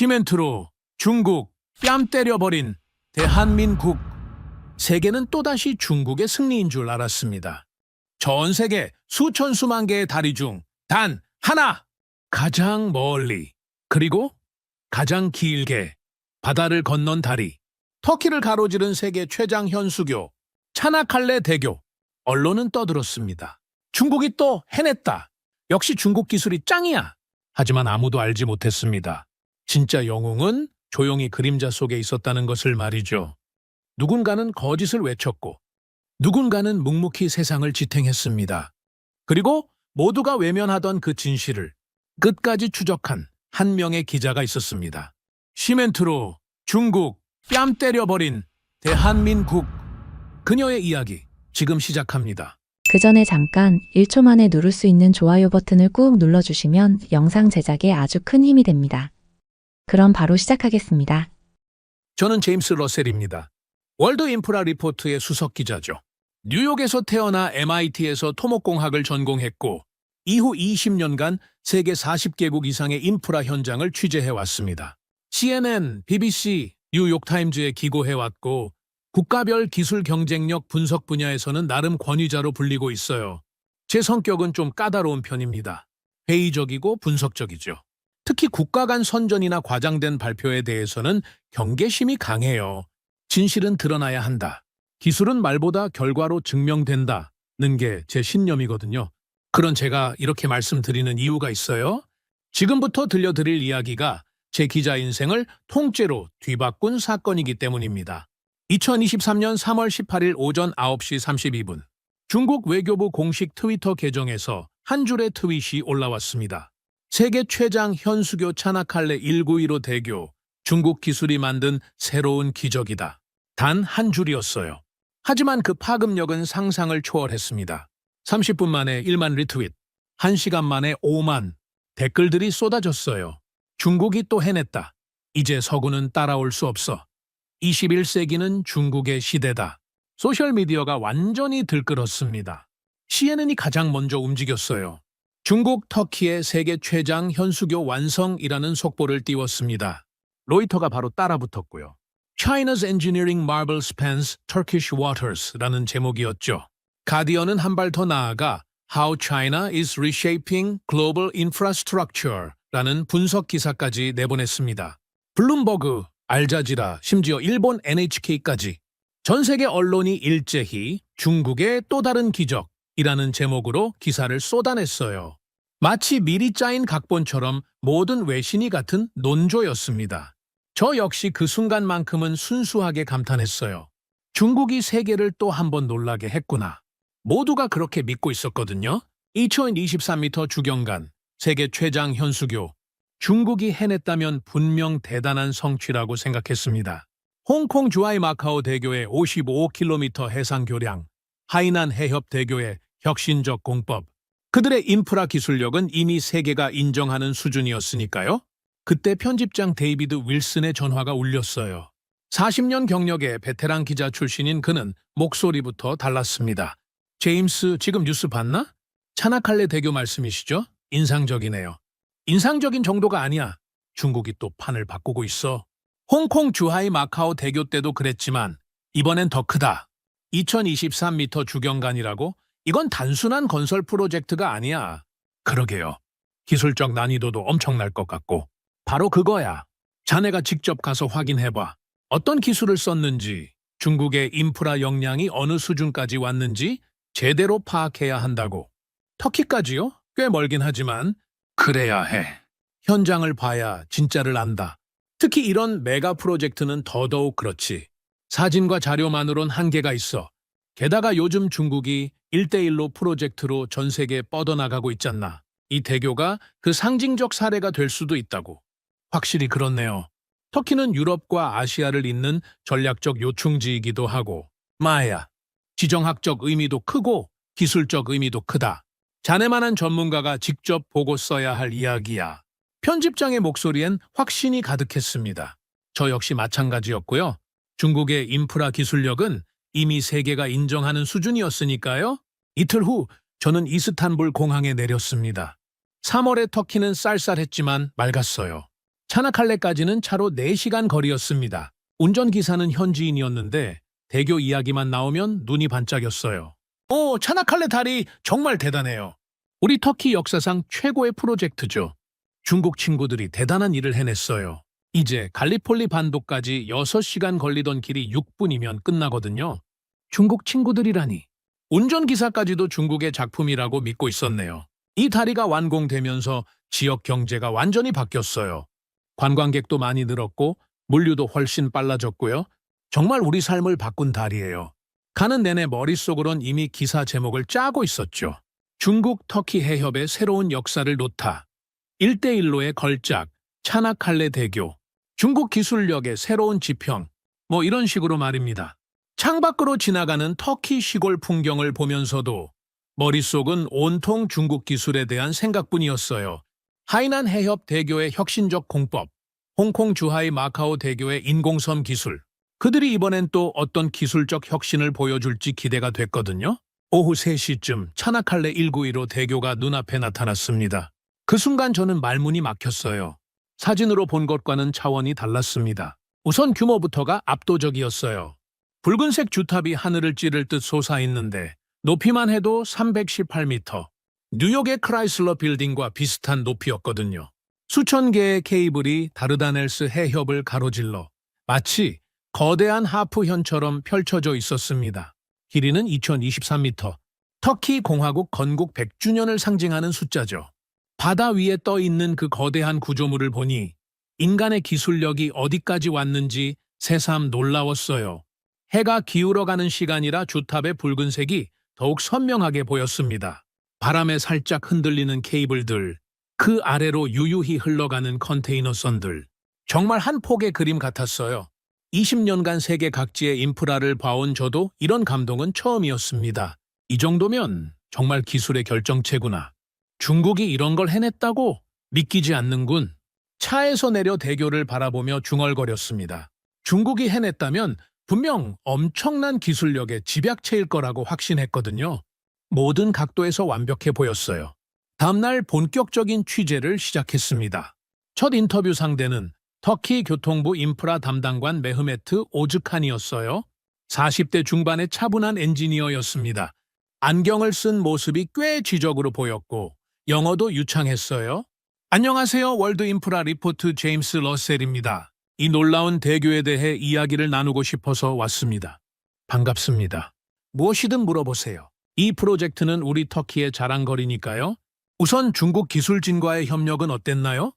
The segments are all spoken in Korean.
시멘트로 중국 뺨 때려버린 대한민국. 세계는 또다시 중국의 승리인 줄 알았습니다. 전 세계 수천 수만 개의 다리 중 단 하나! 가장 멀리 그리고 가장 길게 바다를 건넌 다리. 터키를 가로지른 세계 최장 현수교 차나칼레 대교. 언론은 떠들었습니다. 중국이 또 해냈다. 역시 중국 기술이 짱이야. 하지만 아무도 알지 못했습니다. 진짜 영웅은 조용히 그림자 속에 있었다는 것을 말이죠. 누군가는 거짓을 외쳤고 누군가는 묵묵히 세상을 지탱했습니다. 그리고 모두가 외면하던 그 진실을 끝까지 추적한 한 명의 기자가 있었습니다. 시멘트로 중국 뺨 때려버린 대한민국. 그녀의 이야기 지금 시작합니다. 그 전에 잠깐 1초 만에 누를 수 있는 좋아요 버튼을 꾹 눌러주시면 영상 제작에 아주 큰 힘이 됩니다. 그럼 바로 시작하겠습니다. 저는 제임스 러셀입니다. 월드 인프라 리포트의 수석 기자죠. 뉴욕에서 태어나 MIT에서 토목공학을 전공했고 이후 20년간 세계 40개국 이상의 인프라 현장을 취재해왔습니다. CNN, BBC, 뉴욕타임즈에 기고해왔고 국가별 기술 경쟁력 분석 분야에서는 나름 권위자로 불리고 있어요. 제 성격은 좀 까다로운 편입니다. 회의적이고 분석적이죠. 특히 국가 간 선전이나 과장된 발표에 대해서는 경계심이 강해요. 진실은 드러나야 한다. 기술은 말보다 결과로 증명된다는 게 제 신념이거든요. 그런 제가 이렇게 말씀드리는 이유가 있어요. 지금부터 들려드릴 이야기가 제 기자 인생을 통째로 뒤바꾼 사건이기 때문입니다. 2023년 3월 18일 오전 9시 32분 중국 외교부 공식 트위터 계정에서 한 줄의 트윗이 올라왔습니다. 세계 최장 현수교 차나칼레 1915 대교, 중국 기술이 만든 새로운 기적이다. 단 한 줄이었어요. 하지만 그 파급력은 상상을 초월했습니다. 30분 만에 1만 리트윗, 1시간 만에 5만, 댓글들이 쏟아졌어요. 중국이 또 해냈다. 이제 서구는 따라올 수 없어. 21세기는 중국의 시대다. 소셜미디어가 완전히 들끓었습니다. CNN이 가장 먼저 움직였어요. 중국 터키의 세계 최장 현수교 완성이라는 속보를 띄웠습니다. 로이터가 바로 따라붙었고요. China's Engineering Marvel Spans Turkish Waters라는 제목이었죠. 가디언은 한 발 더 나아가 How China is Reshaping Global Infrastructure라는 분석 기사까지 내보냈습니다. 블룸버그, 알자지라, 심지어 일본 NHK까지 전 세계 언론이 일제히 중국의 또 다른 기적이라는 제목으로 기사를 쏟아냈어요. 마치 미리 짜인 각본처럼 모든 외신이 같은 논조였습니다. 저 역시 그 순간만큼은 순수하게 감탄했어요. 중국이 세계를 또 한 번 놀라게 했구나. 모두가 그렇게 믿고 있었거든요. 2023m 주경간, 세계 최장 현수교. 중국이 해냈다면 분명 대단한 성취라고 생각했습니다. 홍콩 주하이 마카오 대교의 55km 해상 교량, 하이난 해협 대교의 혁신적 공법. 그들의 인프라 기술력은 이미 세계가 인정하는 수준이었으니까요. 그때 편집장 데이비드 윌슨의 전화가 울렸어요. 40년 경력의 베테랑 기자 출신인 그는 목소리부터 달랐습니다. 제임스, 지금 뉴스 봤나? 차나칼레 대교 말씀이시죠? 인상적이네요. 인상적인 정도가 아니야. 중국이 또 판을 바꾸고 있어. 홍콩 주하이 마카오 대교 때도 그랬지만 이번엔 더 크다. 2023m 주경간이라고? 이건 단순한 건설 프로젝트가 아니야. 그러게요. 기술적 난이도도 엄청날 것 같고. 바로 그거야. 자네가 직접 가서 확인해봐. 어떤 기술을 썼는지, 중국의 인프라 역량이 어느 수준까지 왔는지 제대로 파악해야 한다고. 터키까지요? 꽤 멀긴 하지만 그래야 해. 현장을 봐야 진짜를 안다. 특히 이런 메가 프로젝트는 더더욱 그렇지. 사진과 자료만으론 한계가 있어. 게다가 요즘 중국이 1대1로 프로젝트로 전 세계에 뻗어나가고 있잖아. 이 대교가 그 상징적 사례가 될 수도 있다고. 확실히 그렇네요. 터키는 유럽과 아시아를 잇는 전략적 요충지이기도 하고 마야, 지정학적 의미도 크고 기술적 의미도 크다. 자네만한 전문가가 직접 보고 써야 할 이야기야. 편집장의 목소리엔 확신이 가득했습니다. 저 역시 마찬가지였고요. 중국의 인프라 기술력은 이미 세계가 인정하는 수준이었으니까요. 이틀 후 저는 이스탄불 공항에 내렸습니다. 3월에 터키는 쌀쌀했지만 맑았어요. 차나칼레까지는 차로 4시간 거리였습니다. 운전기사는 현지인이었는데 대교 이야기만 나오면 눈이 반짝였어요. 오, 차나칼레 다리 정말 대단해요. 우리 터키 역사상 최고의 프로젝트죠. 중국 친구들이 대단한 일을 해냈어요. 이제 갈리폴리 반도까지 6시간 걸리던 길이 6분이면 끝나거든요. 중국 친구들이라니. 운전기사까지도 중국의 작품이라고 믿고 있었네요. 이 다리가 완공되면서 지역 경제가 완전히 바뀌었어요. 관광객도 많이 늘었고 물류도 훨씬 빨라졌고요. 정말 우리 삶을 바꾼 다리예요. 가는 내내 머릿속으론 이미 기사 제목을 짜고 있었죠. 중국 터키 해협의 새로운 역사를 놓다. 1대1로의 걸작, 차나칼레 대교, 중국 기술력의 새로운 지평, 뭐 이런 식으로 말입니다. 창밖으로 지나가는 터키 시골 풍경을 보면서도 머릿속은 온통 중국 기술에 대한 생각뿐이었어요. 하이난 해협 대교의 혁신적 공법, 홍콩 주하이 마카오 대교의 인공섬 기술. 그들이 이번엔 또 어떤 기술적 혁신을 보여줄지 기대가 됐거든요. 오후 3시쯤 차나칼레 191호 대교가 눈앞에 나타났습니다. 그 순간 저는 말문이 막혔어요. 사진으로 본 것과는 차원이 달랐습니다. 우선 규모부터가 압도적이었어요. 붉은색 주탑이 하늘을 찌를 듯 솟아있는데 높이만 해도 318m. 뉴욕의 크라이슬러 빌딩과 비슷한 높이였거든요. 수천 개의 케이블이 다르다넬스 해협을 가로질러 마치 거대한 하프현처럼 펼쳐져 있었습니다. 길이는 2023m. 터키 공화국 건국 100주년을 상징하는 숫자죠. 바다 위에 떠 있는 그 거대한 구조물을 보니 인간의 기술력이 어디까지 왔는지 새삼 놀라웠어요. 해가 기울어가는 시간이라 주탑의 붉은색이 더욱 선명하게 보였습니다. 바람에 살짝 흔들리는 케이블들, 그 아래로 유유히 흘러가는 컨테이너선들. 정말 한 폭의 그림 같았어요. 20년간 세계 각지의 인프라를 봐온 저도 이런 감동은 처음이었습니다. 이 정도면 정말 기술의 결정체구나. 중국이 이런 걸 해냈다고? 믿기지 않는군. 차에서 내려 대교를 바라보며 중얼거렸습니다. 중국이 해냈다면 분명 엄청난 기술력의 집약체일 거라고 확신했거든요. 모든 각도에서 완벽해 보였어요. 다음날 본격적인 취재를 시작했습니다. 첫 인터뷰 상대는 터키 교통부 인프라 담당관 메흐메트 오즈칸이었어요. 40대 중반의 차분한 엔지니어였습니다. 안경을 쓴 모습이 꽤 지적으로 보였고 영어도 유창했어요. 안녕하세요. 월드 인프라 리포트 제임스 러셀입니다. 이 놀라운 대교에 대해 이야기를 나누고 싶어서 왔습니다. 반갑습니다. 무엇이든 물어보세요. 이 프로젝트는 우리 터키의 자랑거리니까요. 우선 중국 기술진과의 협력은 어땠나요?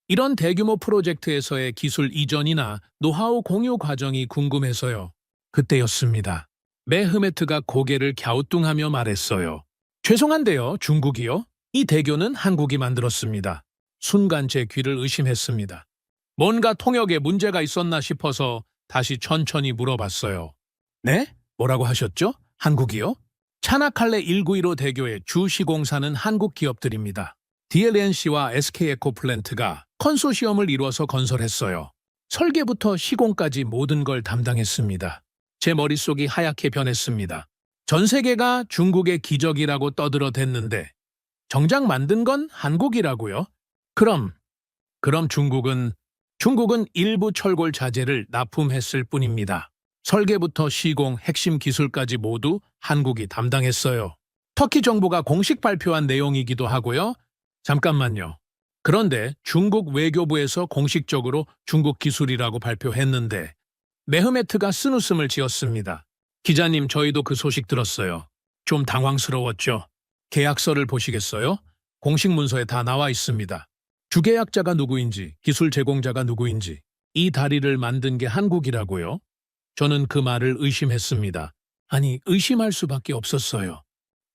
이런 대규모 프로젝트에서의 기술 이전이나 노하우 공유 과정이 궁금해서요. 그때였습니다. 메흐메트가 고개를 갸우뚱하며 말했어요. 죄송한데요, 중국이요? 이 대교는 한국이 만들었습니다. 순간 제 귀를 의심했습니다. 뭔가 통역에 문제가 있었나 싶어서 다시 천천히 물어봤어요. 네? 뭐라고 하셨죠? 한국이요? 차나칼레 1915 대교의 주 시공사는 한국 기업들입니다. DLNC와 SK에코플랜트가 컨소시엄을 이루어서 건설했어요. 설계부터 시공까지 모든 걸 담당했습니다. 제 머릿속이 하얗게 변했습니다. 전 세계가 중국의 기적이라고 떠들어댔는데 정작 만든 건 한국이라고요? 그럼 중국은 일부 철골 자재를 납품했을 뿐입니다. 설계부터 시공, 핵심 기술까지 모두 한국이 담당했어요. 터키 정부가 공식 발표한 내용이기도 하고요. 잠깐만요. 그런데 중국 외교부에서 공식적으로 중국 기술이라고 발표했는데 메흐메트가 쓴웃음을 지었습니다. 기자님, 저희도 그 소식 들었어요. 좀 당황스러웠죠. 계약서를 보시겠어요? 공식 문서에 다 나와 있습니다. 주계약자가 누구인지, 기술 제공자가 누구인지, 이 다리를 만든 게 한국이라고요? 저는 그 말을 의심했습니다. 아니, 의심할 수밖에 없었어요.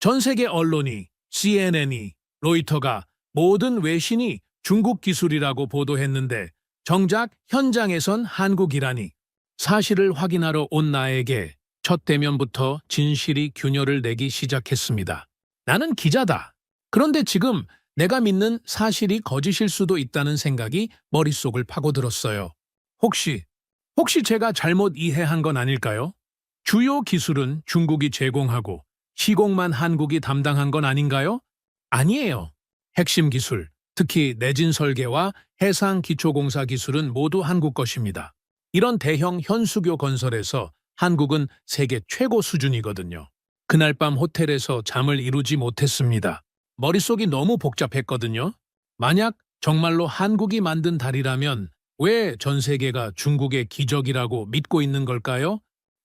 전 세계 언론이, CNN이, 로이터가 모든 외신이 중국 기술이라고 보도했는데 정작 현장에선 한국이라니. 사실을 확인하러 온 나에게 첫 대면부터 진실이 균열을 내기 시작했습니다. 나는 기자다. 그런데 지금 내가 믿는 사실이 거짓일 수도 있다는 생각이 머릿속을 파고들었어요. 혹시 제가 잘못 이해한 건 아닐까요? 주요 기술은 중국이 제공하고 시공만 한국이 담당한 건 아닌가요? 아니에요. 핵심 기술, 특히 내진 설계와 해상 기초공사 기술은 모두 한국 것입니다. 이런 대형 현수교 건설에서 한국은 세계 최고 수준이거든요. 그날 밤 호텔에서 잠을 이루지 못했습니다. 머릿속이 너무 복잡했거든요. 만약 정말로 한국이 만든 달이라면 왜 전 세계가 중국의 기적이라고 믿고 있는 걸까요?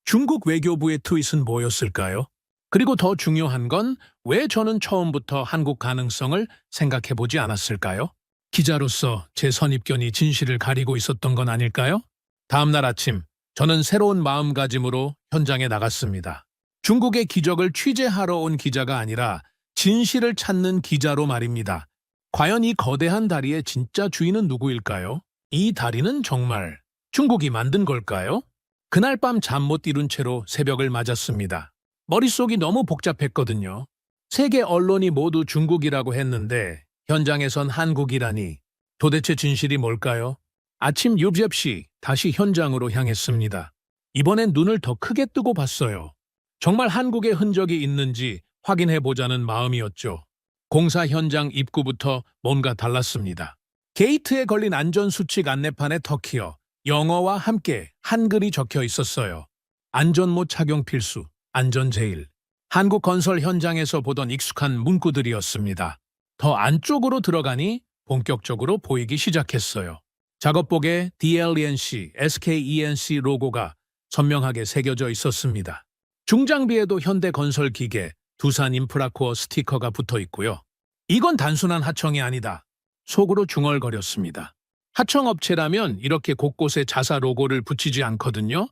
중국 외교부의 트윗은 뭐였을까요? 그리고 더 중요한 건 왜 저는 처음부터 한국 가능성을 생각해보지 않았을까요? 기자로서 제 선입견이 진실을 가리고 있었던 건 아닐까요? 다음날 아침, 저는 새로운 마음가짐으로 현장에 나갔습니다. 중국의 기적을 취재하러 온 기자가 아니라 진실을 찾는 기자로 말입니다. 과연 이 거대한 다리의 진짜 주인은 누구일까요? 이 다리는 정말 중국이 만든 걸까요? 그날 밤 잠 못 이룬 채로 새벽을 맞았습니다. 머릿속이 너무 복잡했거든요. 세계 언론이 모두 중국이라고 했는데 현장에선 한국이라니 도대체 진실이 뭘까요? 아침 6시 다시 현장으로 향했습니다. 이번엔 눈을 더 크게 뜨고 봤어요. 정말 한국의 흔적이 있는지 확인해보자는 마음이었죠. 공사 현장 입구부터 뭔가 달랐습니다. 게이트에 걸린 안전수칙 안내판에 터키어, 영어와 함께 한글이 적혀 있었어요. 안전모 착용 필수, 안전 제일. 한국 건설 현장에서 보던 익숙한 문구들이었습니다. 더 안쪽으로 들어가니 본격적으로 보이기 시작했어요. 작업복에 DLENC, SKENC 로고가 선명하게 새겨져 있었습니다. 중장비에도 현대건설기계, 두산인프라코어 스티커가 붙어 있고요. 이건 단순한 하청이 아니다. 속으로 중얼거렸습니다. 하청업체라면 이렇게 곳곳에 자사 로고를 붙이지 않거든요.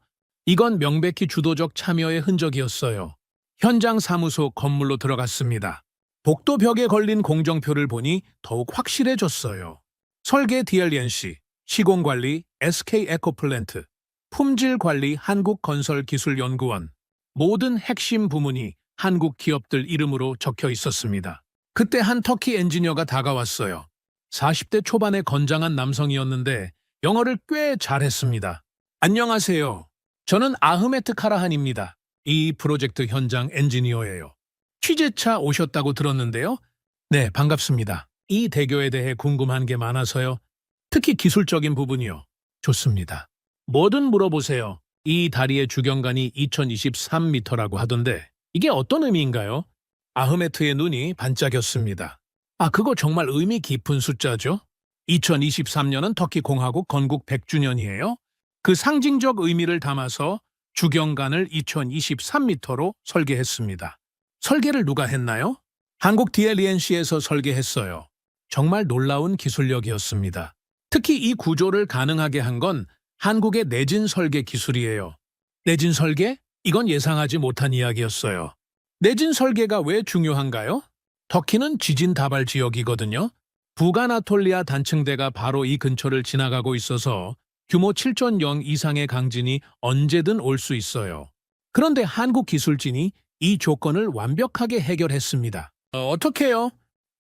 이건 명백히 주도적 참여의 흔적이었어요. 현장 사무소 건물로 들어갔습니다. 복도 벽에 걸린 공정표를 보니 더욱 확실해졌어요. 설계 DLNC, 시공관리 SK 에코플랜트, 품질관리 한국건설기술연구원, 모든 핵심 부문이 한국 기업들 이름으로 적혀 있었습니다. 그때 한 터키 엔지니어가 다가왔어요. 40대 초반의 건장한 남성이었는데 영어를 꽤 잘했습니다. 안녕하세요. 저는 아흐메트 카라한입니다. 이 프로젝트 현장 엔지니어예요. 취재차 오셨다고 들었는데요. 네, 반갑습니다. 이 대교에 대해 궁금한 게 많아서요. 특히 기술적인 부분이요. 좋습니다. 뭐든 물어보세요. 이 다리의 주경관이 2023m라고 하던데 이게 어떤 의미인가요? 아흐메트의 눈이 반짝였습니다. 아, 그거 정말 의미 깊은 숫자죠? 2023년은 터키 공화국 건국 100주년이에요. 그 상징적 의미를 담아서 주경관을 2023m로 설계했습니다. 설계를 누가 했나요? 한국 DLENC에서 설계했어요. 정말 놀라운 기술력이었습니다. 특히 이 구조를 가능하게 한 건 한국의 내진 설계 기술이에요. 내진 설계? 이건 예상하지 못한 이야기였어요. 내진 설계가 왜 중요한가요? 터키는 지진 다발 지역이거든요. 북아나톨리아 단층대가 바로 이 근처를 지나가고 있어서 규모 7.0 이상의 강진이 언제든 올 수 있어요. 그런데 한국 기술진이 이 조건을 완벽하게 해결했습니다. 어떻게요?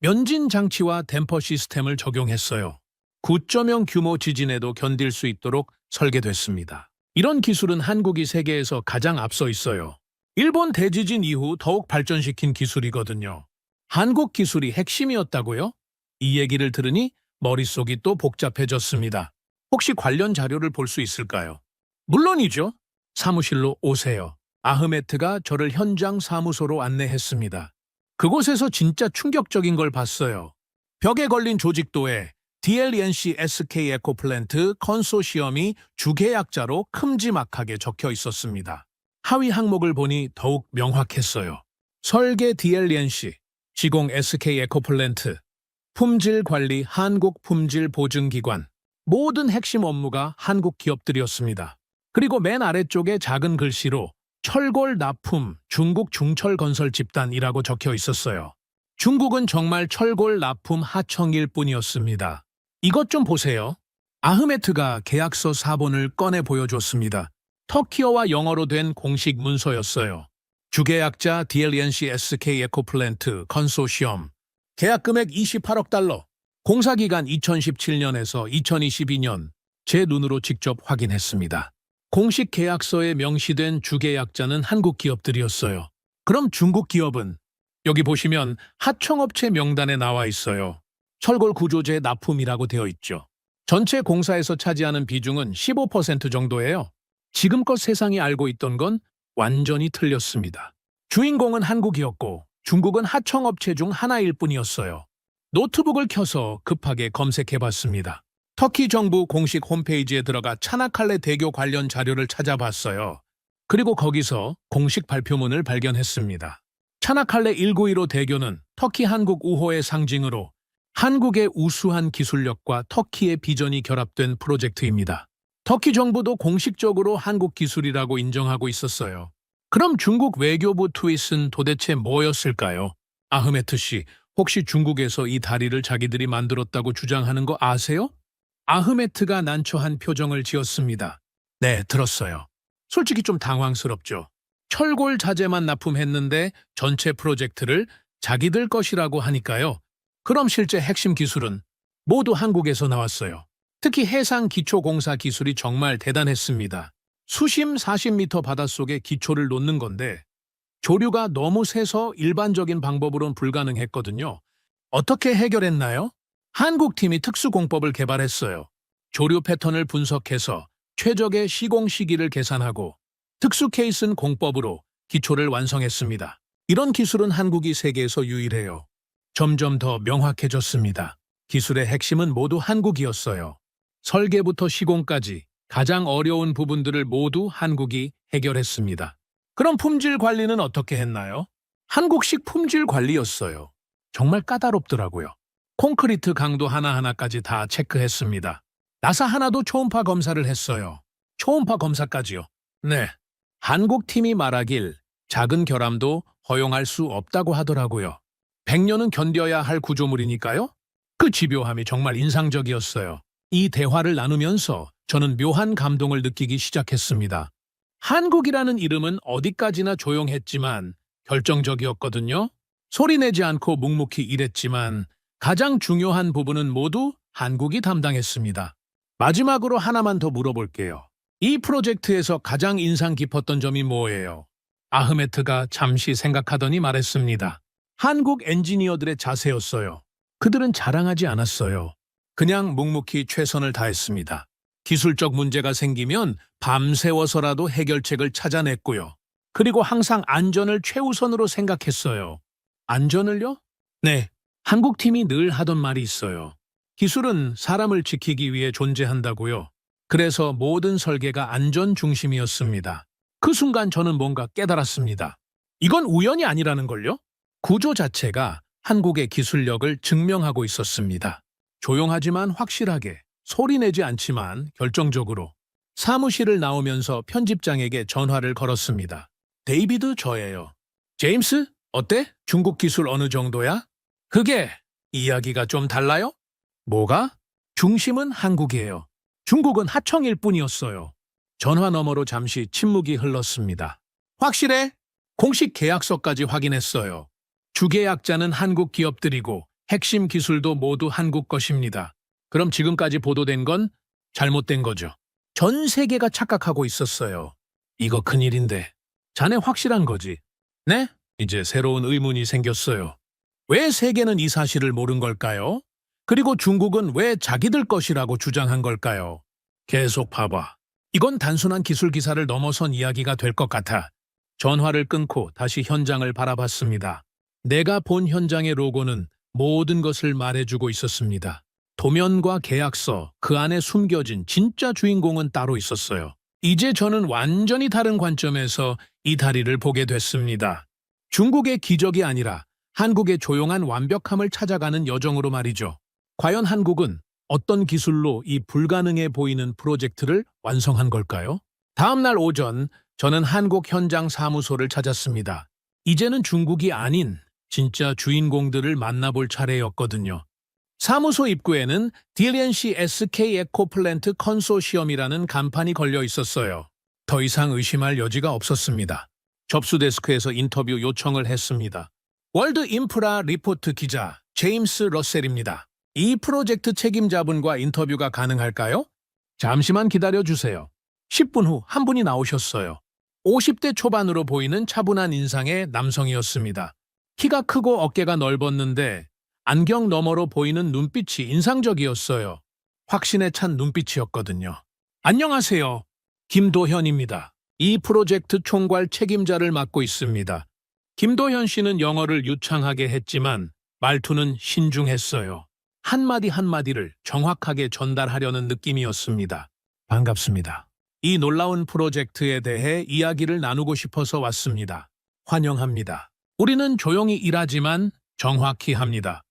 면진 장치와 댐퍼 시스템을 적용했어요. 9.0 규모 지진에도 견딜 수 있도록 설계됐습니다. 이런 기술은 한국이 세계에서 가장 앞서 있어요. 일본 대지진 이후 더욱 발전시킨 기술이거든요. 한국 기술이 핵심이었다고요? 이 얘기를 들으니 머릿속이 또 복잡해졌습니다. 혹시 관련 자료를 볼 수 있을까요? 물론이죠. 사무실로 오세요. 아흐메트가 저를 현장 사무소로 안내했습니다. 그곳에서 진짜 충격적인 걸 봤어요. 벽에 걸린 조직도에 DLNC SK 에코플랜트 컨소시엄이 주계약자로 큼지막하게 적혀 있었습니다. 하위 항목을 보니 더욱 명확했어요. 설계 DLNC, 시공 SK 에코플랜트, 품질관리 한국품질보증기관, 모든 핵심 업무가 한국 기업들이었습니다. 그리고 맨 아래쪽에 작은 글씨로 철골 납품 중국 중철건설 집단이라고 적혀 있었어요. 중국은 정말 철골 납품 하청일 뿐이었습니다. 이것 좀 보세요. 아흐메트가 계약서 사본을 꺼내 보여줬습니다. 터키어와 영어로 된 공식 문서였어요. 주계약자 DLNC SK 에코플랜트 컨소시엄, 계약 금액 28억 달러, 공사기간 2017년에서 2022년, 제 눈으로 직접 확인했습니다. 공식 계약서에 명시된 주계약자는 한국 기업들이었어요. 그럼 중국 기업은? 여기 보시면 하청업체 명단에 나와 있어요. 철골 구조재 납품이라고 되어 있죠. 전체 공사에서 차지하는 비중은 15% 정도예요. 지금껏 세상이 알고 있던 건 완전히 틀렸습니다. 주인공은 한국이었고 중국은 하청업체 중 하나일 뿐이었어요. 노트북을 켜서 급하게 검색해봤습니다. 터키 정부 공식 홈페이지에 들어가 차나칼레 대교 관련 자료를 찾아봤어요. 그리고 거기서 공식 발표문을 발견했습니다. 차나칼레 1915 대교는 터키 한국 우호의 상징으로 한국의 우수한 기술력과 터키의 비전이 결합된 프로젝트입니다. 터키 정부도 공식적으로 한국 기술이라고 인정하고 있었어요. 그럼 중국 외교부 트윗은 도대체 뭐였을까요? 아흐메트 씨, 혹시 중국에서 이 다리를 자기들이 만들었다고 주장하는 거 아세요? 아흐메트가 난처한 표정을 지었습니다. 네, 들었어요. 솔직히 좀 당황스럽죠. 철골 자재만 납품했는데 전체 프로젝트를 자기들 것이라고 하니까요. 그럼 실제 핵심 기술은 모두 한국에서 나왔어요. 특히 해상 기초공사 기술이 정말 대단했습니다. 수심 40m 바닷속에 기초를 놓는 건데 조류가 너무 세서 일반적인 방법으론 불가능했거든요. 어떻게 해결했나요? 한국팀이 특수공법을 개발했어요. 조류 패턴을 분석해서 최적의 시공 시기를 계산하고 특수 케이슨 공법으로 기초를 완성했습니다. 이런 기술은 한국이 세계에서 유일해요. 점점 더 명확해졌습니다. 기술의 핵심은 모두 한국이었어요. 설계부터 시공까지 가장 어려운 부분들을 모두 한국이 해결했습니다. 그럼 품질 관리는 어떻게 했나요? 한국식 품질 관리였어요. 정말 까다롭더라고요. 콘크리트 강도 하나하나까지 다 체크했습니다. 나사 하나도 초음파 검사를 했어요. 초음파 검사까지요. 네. 한국 팀이 말하길 작은 결함도 허용할 수 없다고 하더라고요. 100년은 견뎌야 할 구조물이니까요. 그 집요함이 정말 인상적이었어요. 이 대화를 나누면서 저는 묘한 감동을 느끼기 시작했습니다. 한국이라는 이름은 어디까지나 조용했지만 결정적이었거든요. 소리내지 않고 묵묵히 일했지만 가장 중요한 부분은 모두 한국이 담당했습니다. 마지막으로 하나만 더 물어볼게요. 이 프로젝트에서 가장 인상 깊었던 점이 뭐예요? 아흐메트가 잠시 생각하더니 말했습니다. 한국 엔지니어들의 자세였어요. 그들은 자랑하지 않았어요. 그냥 묵묵히 최선을 다했습니다. 기술적 문제가 생기면 밤새워서라도 해결책을 찾아냈고요. 그리고 항상 안전을 최우선으로 생각했어요. 안전을요? 네, 한국팀이 늘 하던 말이 있어요. 기술은 사람을 지키기 위해 존재한다고요. 그래서 모든 설계가 안전 중심이었습니다. 그 순간 저는 뭔가 깨달았습니다. 이건 우연이 아니라는 걸요? 구조 자체가 한국의 기술력을 증명하고 있었습니다. 조용하지만 확실하게, 소리내지 않지만 결정적으로 사무실을 나오면서 편집장에게 전화를 걸었습니다. 데이비드 저예요. 제임스, 어때? 중국 기술 어느 정도야? 그게 이야기가 좀 달라요? 뭐가? 중심은 한국이에요. 중국은 하청일 뿐이었어요. 전화 너머로 잠시 침묵이 흘렀습니다. 확실해? 공식 계약서까지 확인했어요. 주계약자는 한국 기업들이고 핵심 기술도 모두 한국 것입니다. 그럼 지금까지 보도된 건 잘못된 거죠. 전 세계가 착각하고 있었어요. 이거 큰일인데. 자네 확실한 거지? 네? 이제 새로운 의문이 생겼어요. 왜 세계는 이 사실을 모른 걸까요? 그리고 중국은 왜 자기들 것이라고 주장한 걸까요? 계속 봐봐. 이건 단순한 기술 기사를 넘어선 이야기가 될 것 같아. 전화를 끊고 다시 현장을 바라봤습니다. 내가 본 현장의 로고는 모든 것을 말해주고 있었습니다. 도면과 계약서, 그 안에 숨겨진 진짜 주인공은 따로 있었어요. 이제 저는 완전히 다른 관점에서 이 다리를 보게 됐습니다. 중국의 기적이 아니라 한국의 조용한 완벽함을 찾아가는 여정으로 말이죠. 과연 한국은 어떤 기술로 이 불가능해 보이는 프로젝트를 완성한 걸까요? 다음 날 오전, 저는 한국 현장 사무소를 찾았습니다. 이제는 중국이 아닌 진짜 주인공들을 만나볼 차례였거든요. 사무소 입구에는 DLNC SK 에코플랜트 컨소시엄이라는 간판이 걸려 있었어요. 더 이상 의심할 여지가 없었습니다. 접수 데스크에서 인터뷰 요청을 했습니다. 월드 인프라 리포트 기자 제임스 러셀입니다. 이 프로젝트 책임자분과 인터뷰가 가능할까요? 잠시만 기다려주세요. 10분 후 한 분이 나오셨어요. 50대 초반으로 보이는 차분한 인상의 남성이었습니다. 키가 크고 어깨가 넓었는데 안경 너머로 보이는 눈빛이 인상적이었어요. 확신에 찬 눈빛이었거든요. 안녕하세요. 김도현입니다. 이 프로젝트 총괄 책임자를 맡고 있습니다. 김도현 씨는 영어를 유창하게 했지만 말투는 신중했어요. 한마디 한마디를 정확하게 전달하려는 느낌이었습니다. 반갑습니다. 이 놀라운 프로젝트에 대해 이야기를 나누고 싶어서 왔습니다. 환영합니다. 우리는 조용히 일하지만 정확히 합니다.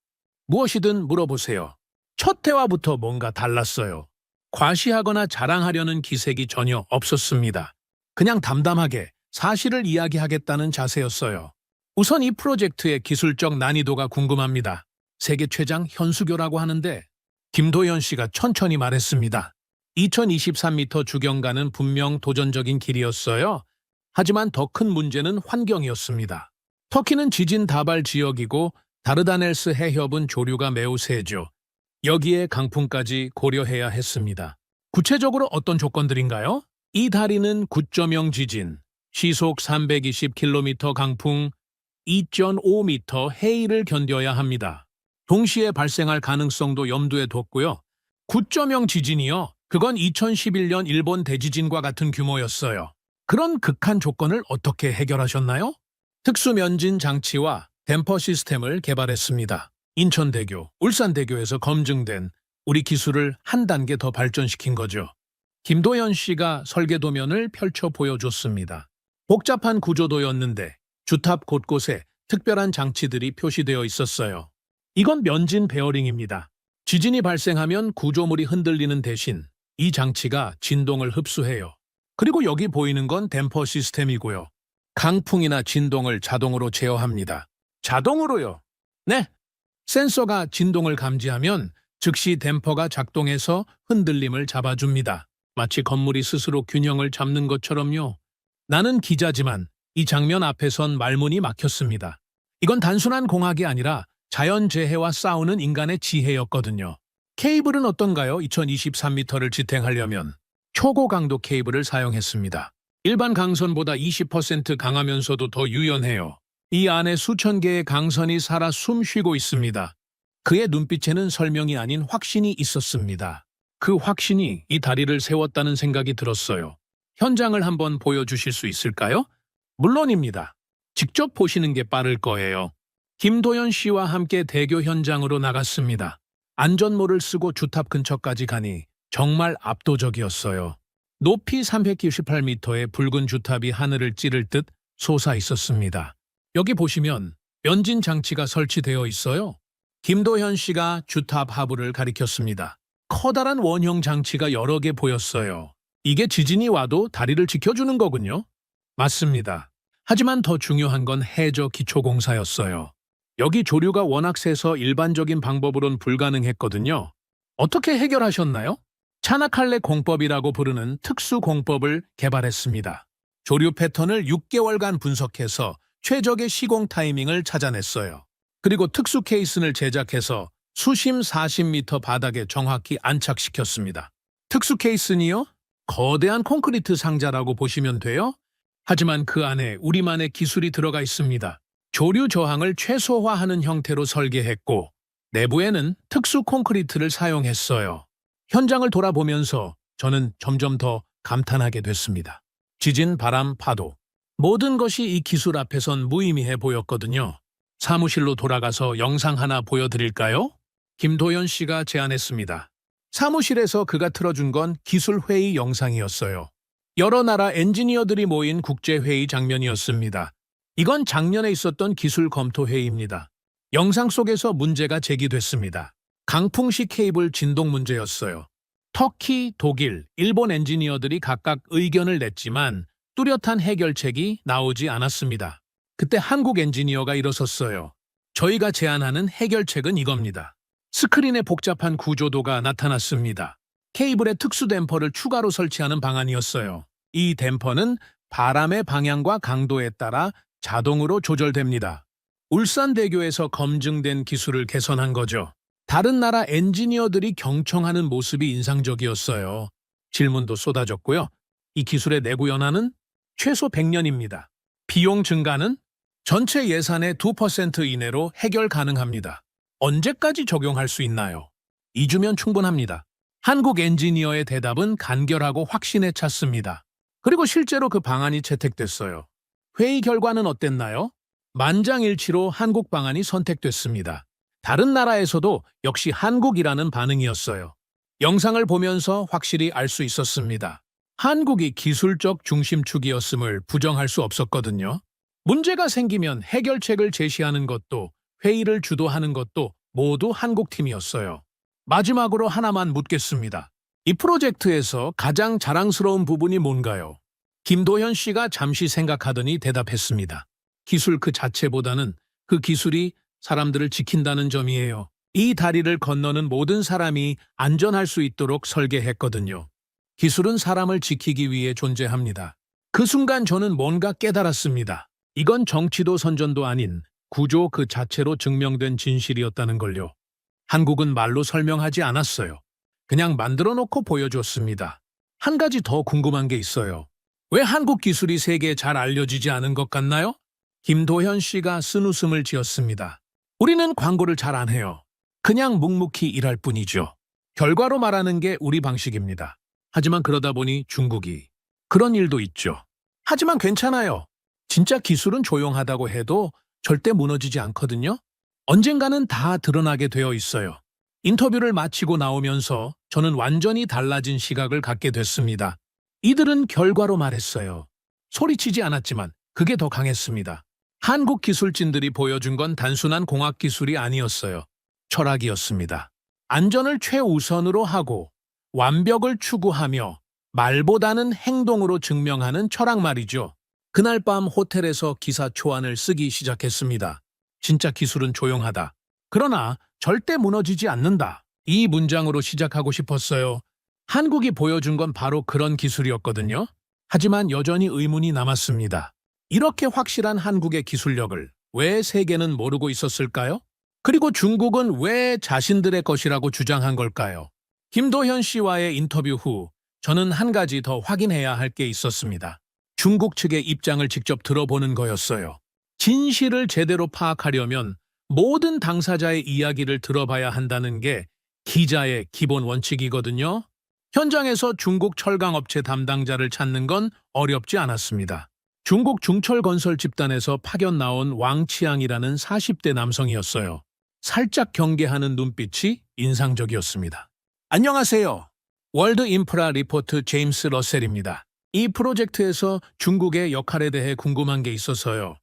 무엇이든 물어보세요. 첫 대화부터 뭔가 달랐어요. 과시하거나 자랑하려는 기색이 전혀 없었습니다. 그냥 담담하게 사실을 이야기하겠다는 자세였어요. 우선 이 프로젝트의 기술적 난이도가 궁금합니다. 세계 최장 현수교라고 하는데 김도현 씨가 천천히 말했습니다. 2023m 주경가는 분명 도전적인 길이었어요. 하지만 더 큰 문제는 환경이었습니다. 터키는 지진 다발 지역이고 다르다넬스 해협은 조류가 매우 세죠. 여기에 강풍까지 고려해야 했습니다. 구체적으로 어떤 조건들인가요? 이 다리는 9.0 지진, 시속 320km 강풍, 2.5m 해일을 견뎌야 합니다. 동시에 발생할 가능성도 염두에 뒀고요. 9.0 지진이요. 그건 2011년 일본 대지진과 같은 규모였어요. 그런 극한 조건을 어떻게 해결하셨나요? 특수면진 장치와 댐퍼 시스템을 개발했습니다. 인천대교, 울산대교에서 검증된 우리 기술을 한 단계 더 발전시킨 거죠. 김도현 씨가 설계도면을 펼쳐 보여줬습니다. 복잡한 구조도였는데 주탑 곳곳에 특별한 장치들이 표시되어 있었어요. 이건 면진 베어링입니다. 지진이 발생하면 구조물이 흔들리는 대신 이 장치가 진동을 흡수해요. 그리고 여기 보이는 건 댐퍼 시스템이고요. 강풍이나 진동을 자동으로 제어합니다. 자동으로요? 네. 센서가 진동을 감지하면 즉시 댐퍼가 작동해서 흔들림을 잡아줍니다. 마치 건물이 스스로 균형을 잡는 것처럼요. 나는 기자지만 이 장면 앞에선 말문이 막혔습니다. 이건 단순한 공학이 아니라 자연재해와 싸우는 인간의 지혜였거든요. 케이블은 어떤가요? 2023m를 지탱하려면 초고강도 케이블을 사용했습니다. 일반 강선보다 20% 강하면서도 더 유연해요. 이 안에 수천 개의 강선이 살아 숨 쉬고 있습니다. 그의 눈빛에는 설명이 아닌 확신이 있었습니다. 그 확신이 이 다리를 세웠다는 생각이 들었어요. 현장을 한번 보여주실 수 있을까요? 물론입니다. 직접 보시는 게 빠를 거예요. 김도현 씨와 함께 대교 현장으로 나갔습니다. 안전모를 쓰고 주탑 근처까지 가니 정말 압도적이었어요. 높이 398m의 붉은 주탑이 하늘을 찌를 듯 솟아 있었습니다. 여기 보시면 면진 장치가 설치되어 있어요. 김도현 씨가 주탑 하부를 가리켰습니다. 커다란 원형 장치가 여러 개 보였어요. 이게 지진이 와도 다리를 지켜주는 거군요. 맞습니다. 하지만 더 중요한 건 해저 기초공사였어요. 여기 조류가 워낙 세서 일반적인 방법으로는 불가능했거든요. 어떻게 해결하셨나요? 차나칼레 공법이라고 부르는 특수 공법을 개발했습니다. 조류 패턴을 6개월간 분석해서 최적의 시공 타이밍을 찾아냈어요. 그리고 특수 케이슨을 제작해서 수심 40m 바닥에 정확히 안착시켰습니다. 특수 케이슨이요? 거대한 콘크리트 상자라고 보시면 돼요. 하지만 그 안에 우리만의 기술이 들어가 있습니다. 조류 저항을 최소화하는 형태로 설계했고 내부에는 특수 콘크리트를 사용했어요. 현장을 돌아보면서 저는 점점 더 감탄하게 됐습니다. 지진, 바람, 파도. 모든 것이 이 기술 앞에선 무의미해 보였거든요. 사무실로 돌아가서 영상 하나 보여드릴까요? 김도현 씨가 제안했습니다. 사무실에서 그가 틀어준 건 기술회의 영상이었어요. 여러 나라 엔지니어들이 모인 국제회의 장면이었습니다. 이건 작년에 있었던 기술 검토 회의입니다. 영상 속에서 문제가 제기됐습니다. 강풍시 케이블 진동 문제였어요. 터키, 독일, 일본 엔지니어들이 각각 의견을 냈지만 뚜렷한 해결책이 나오지 않았습니다. 그때 한국 엔지니어가 일어섰어요. 저희가 제안하는 해결책은 이겁니다. 스크린에 복잡한 구조도가 나타났습니다. 케이블에 특수 댐퍼를 추가로 설치하는 방안이었어요. 이 댐퍼는 바람의 방향과 강도에 따라 자동으로 조절됩니다. 울산대교에서 검증된 기술을 개선한 거죠. 다른 나라 엔지니어들이 경청하는 모습이 인상적이었어요. 질문도 쏟아졌고요. 이 기술의 내구 연한은 최소 100년입니다. 비용 증가는 전체 예산의 2% 이내로 해결 가능합니다. 언제까지 적용할 수 있나요? 2주면 충분합니다. 한국 엔지니어의 대답은 간결하고 확신에 찼습니다. 그리고 실제로 그 방안이 채택됐어요. 회의 결과는 어땠나요? 만장일치로 한국 방안이 선택됐습니다. 다른 나라에서도 역시 한국이라는 반응이었어요. 영상을 보면서 확실히 알 수 있었습니다. 한국이 기술적 중심축이었음을 부정할 수 없었거든요. 문제가 생기면 해결책을 제시하는 것도 회의를 주도하는 것도 모두 한국 팀이었어요. 마지막으로 하나만 묻겠습니다. 이 프로젝트에서 가장 자랑스러운 부분이 뭔가요? 김도현 씨가 잠시 생각하더니 대답했습니다. 기술 그 자체보다는 그 기술이 사람들을 지킨다는 점이에요. 이 다리를 건너는 모든 사람이 안전할 수 있도록 설계했거든요. 기술은 사람을 지키기 위해 존재합니다. 그 순간 저는 뭔가 깨달았습니다. 이건 정치도 선전도 아닌 구조 그 자체로 증명된 진실이었다는 걸요. 한국은 말로 설명하지 않았어요. 그냥 만들어 놓고 보여줬습니다. 한 가지 더 궁금한 게 있어요. 왜 한국 기술이 세계에 잘 알려지지 않은 것 같나요? 김도현 씨가 쓴웃음을 지었습니다. 우리는 광고를 잘 안 해요. 그냥 묵묵히 일할 뿐이죠. 결과로 말하는 게 우리 방식입니다. 하지만 그러다 보니 중국이 그런 일도 있죠. 하지만 괜찮아요. 진짜 기술은 조용하다고 해도 절대 무너지지 않거든요. 언젠가는 다 드러나게 되어 있어요. 인터뷰를 마치고 나오면서 저는 완전히 달라진 시각을 갖게 됐습니다. 이들은 결과로 말했어요. 소리치지 않았지만 그게 더 강했습니다. 한국 기술진들이 보여준 건 단순한 공학 기술이 아니었어요. 철학이었습니다. 안전을 최우선으로 하고 완벽을 추구하며 말보다는 행동으로 증명하는 철학 말이죠. 그날 밤 호텔에서 기사 초안을 쓰기 시작했습니다. 진짜 기술은 조용하다. 그러나 절대 무너지지 않는다. 이 문장으로 시작하고 싶었어요. 한국이 보여준 건 바로 그런 기술이었거든요. 하지만 여전히 의문이 남았습니다. 이렇게 확실한 한국의 기술력을 왜 세계는 모르고 있었을까요? 그리고 중국은 왜 자신들의 것이라고 주장한 걸까요? 김도현 씨와의 인터뷰 후 저는 한 가지 더 확인해야 할 게 있었습니다. 중국 측의 입장을 직접 들어보는 거였어요. 진실을 제대로 파악하려면 모든 당사자의 이야기를 들어봐야 한다는 게 기자의 기본 원칙이거든요. 현장에서 중국 철강업체 담당자를 찾는 건 어렵지 않았습니다. 중국 중철건설 집단에서 파견 나온 왕치앙이라는 40대 남성이었어요. 살짝 경계하는 눈빛이 인상적이었습니다. 안녕하세요. 월드 인프라 리포트 제임스 러셀입니다. 이 프로젝트에서 중국의 역할에 대해 궁금한 게 있어서요.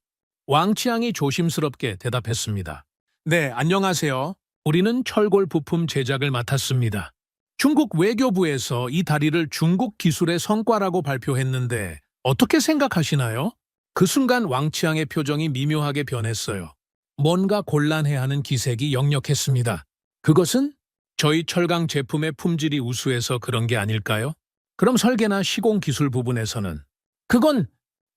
왕치앙이 조심스럽게 대답했습니다. 네, 안녕하세요. 우리는 철골 부품 제작을 맡았습니다. 중국 외교부에서 이 다리를 중국 기술의 성과라고 발표했는데 어떻게 생각하시나요? 그 순간 왕치앙의 표정이 미묘하게 변했어요. 뭔가 곤란해하는 기색이 역력했습니다. 그것은 저희 철강 제품의 품질이 우수해서 그런 게 아닐까요? 그럼 설계나 시공 기술 부분에서는 그건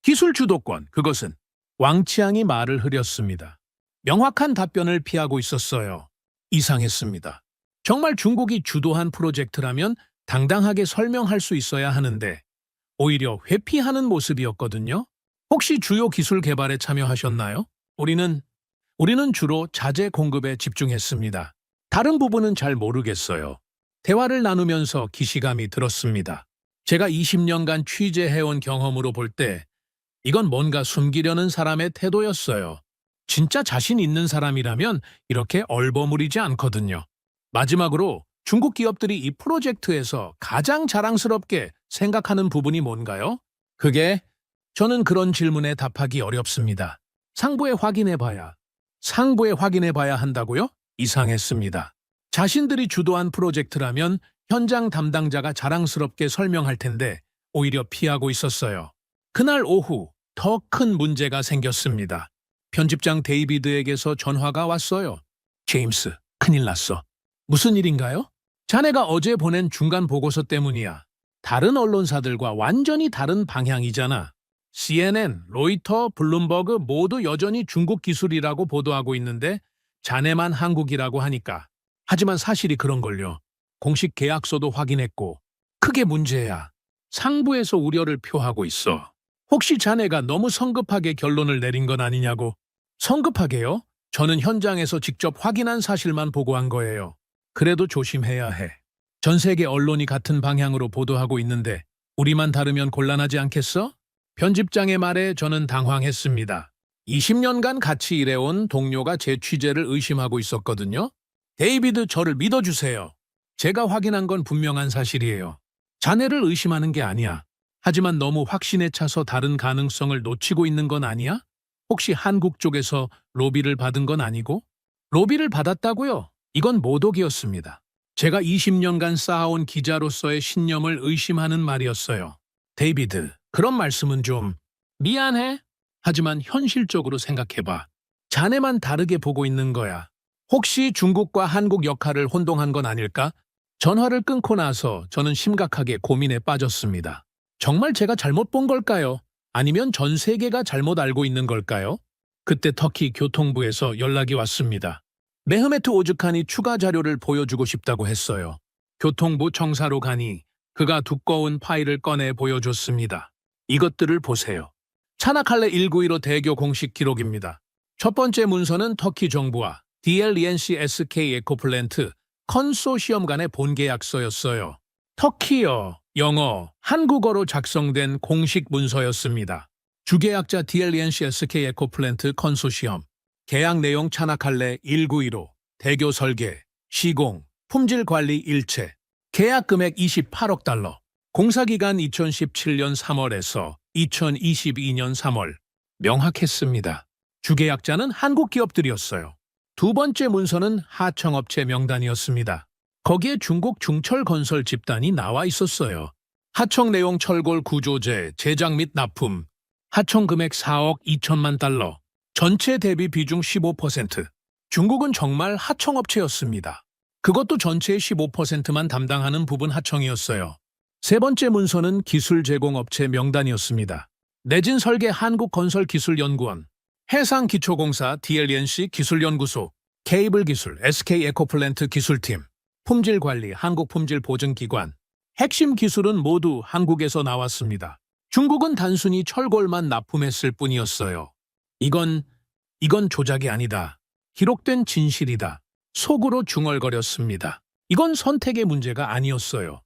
기술 주도권, 그것은 왕치앙이 말을 흐렸습니다. 명확한 답변을 피하고 있었어요. 이상했습니다. 정말 중국이 주도한 프로젝트라면 당당하게 설명할 수 있어야 하는데 오히려 회피하는 모습이었거든요. 혹시 주요 기술 개발에 참여하셨나요? 우리는 주로 자재 공급에 집중했습니다. 다른 부분은 잘 모르겠어요. 대화를 나누면서 기시감이 들었습니다. 제가 20년간 취재해온 경험으로 볼 때 이건 뭔가 숨기려는 사람의 태도였어요. 진짜 자신 있는 사람이라면 이렇게 얼버무리지 않거든요. 마지막으로 중국 기업들이 이 프로젝트에서 가장 자랑스럽게 생각하는 부분이 뭔가요? 저는 그런 질문에 답하기 어렵습니다. 상부에 확인해봐야 한다고요? 이상했습니다. 자신들이 주도한 프로젝트라면 현장 담당자가 자랑스럽게 설명할 텐데 오히려 피하고 있었어요. 그날 오후 더 큰 문제가 생겼습니다. 편집장 데이비드에게서 전화가 왔어요. 제임스, 큰일 났어. 무슨 일인가요? 자네가 어제 보낸 중간 보고서 때문이야. 다른 언론사들과 완전히 다른 방향이잖아. CNN, 로이터, 블룸버그 모두 여전히 중국 기술이라고 보도하고 있는데 자네만 한국이라고 하니까. 하지만 사실이 그런걸요. 공식 계약서도 확인했고 크게 문제야. 상부에서 우려를 표하고 있어. 혹시 자네가 너무 성급하게 결론을 내린 건 아니냐고. 성급하게요? 저는 현장에서 직접 확인한 사실만 보고한 거예요. 그래도 조심해야 해. 전 세계 언론이 같은 방향으로 보도하고 있는데 우리만 다르면 곤란하지 않겠어? 편집장의 말에 저는 당황했습니다. 20년간 같이 일해온 동료가 제 취재를 의심하고 있었거든요. 데이비드, 저를 믿어주세요. 제가 확인한 건 분명한 사실이에요. 자네를 의심하는 게 아니야. 하지만 너무 확신에 차서 다른 가능성을 놓치고 있는 건 아니야? 혹시 한국 쪽에서 로비를 받은 건 아니고? 로비를 받았다고요? 이건 모독이었습니다. 제가 20년간 쌓아온 기자로서의 신념을 의심하는 말이었어요. 데이비드, 그런 말씀은 좀 미안해. 하지만 현실적으로 생각해봐. 자네만 다르게 보고 있는 거야. 혹시 중국과 한국 역할을 혼동한 건 아닐까? 전화를 끊고 나서 저는 심각하게 고민에 빠졌습니다. 정말 제가 잘못 본 걸까요? 아니면 전 세계가 잘못 알고 있는 걸까요? 그때 터키 교통부에서 연락이 왔습니다. 메흐메트 오즈칸이 추가 자료를 보여주고 싶다고 했어요. 교통부 청사로 가니 그가 두꺼운 파일을 꺼내 보여줬습니다. 이것들을 보세요. 차나칼레 1915 대교 공식 기록입니다. 첫 번째 문서는 터키 정부와 DLENC SK 에코플랜트 컨소시엄 간의 본계약서였어요. 터키어, 영어, 한국어로 작성된 공식 문서였습니다. 주계약자 DLENC SK 에코플랜트 컨소시엄, 계약 내용 차나칼레 1915, 대교 설계, 시공, 품질 관리 일체, 계약 금액 28억 달러, 공사기간 2017년 3월에서 2022년 3월, 명확했습니다. 주계약자는 한국 기업들이었어요. 두 번째 문서는 하청업체 명단이었습니다. 거기에 중국 중철건설 집단이 나와 있었어요. 하청 내용 철골 구조재, 제작 및 납품, 하청 금액 4억 2천만 달러, 전체 대비 비중 15%. 중국은 정말 하청업체였습니다. 그것도 전체의 15%만 담당하는 부분 하청이었어요. 세 번째 문서는 기술 제공업체 명단이었습니다. 내진 설계 한국건설기술연구원, 해상기초공사 DLENC 기술연구소, 케이블기술 SK 에코플랜트 기술팀, 품질관리 한국품질보증기관, 핵심 기술은 모두 한국에서 나왔습니다. 중국은 단순히 철골만 납품했을 뿐이었어요. 이건 조작이 아니다. 기록된 진실이다. 속으로 중얼거렸습니다. 이건 선택의 문제가 아니었어요.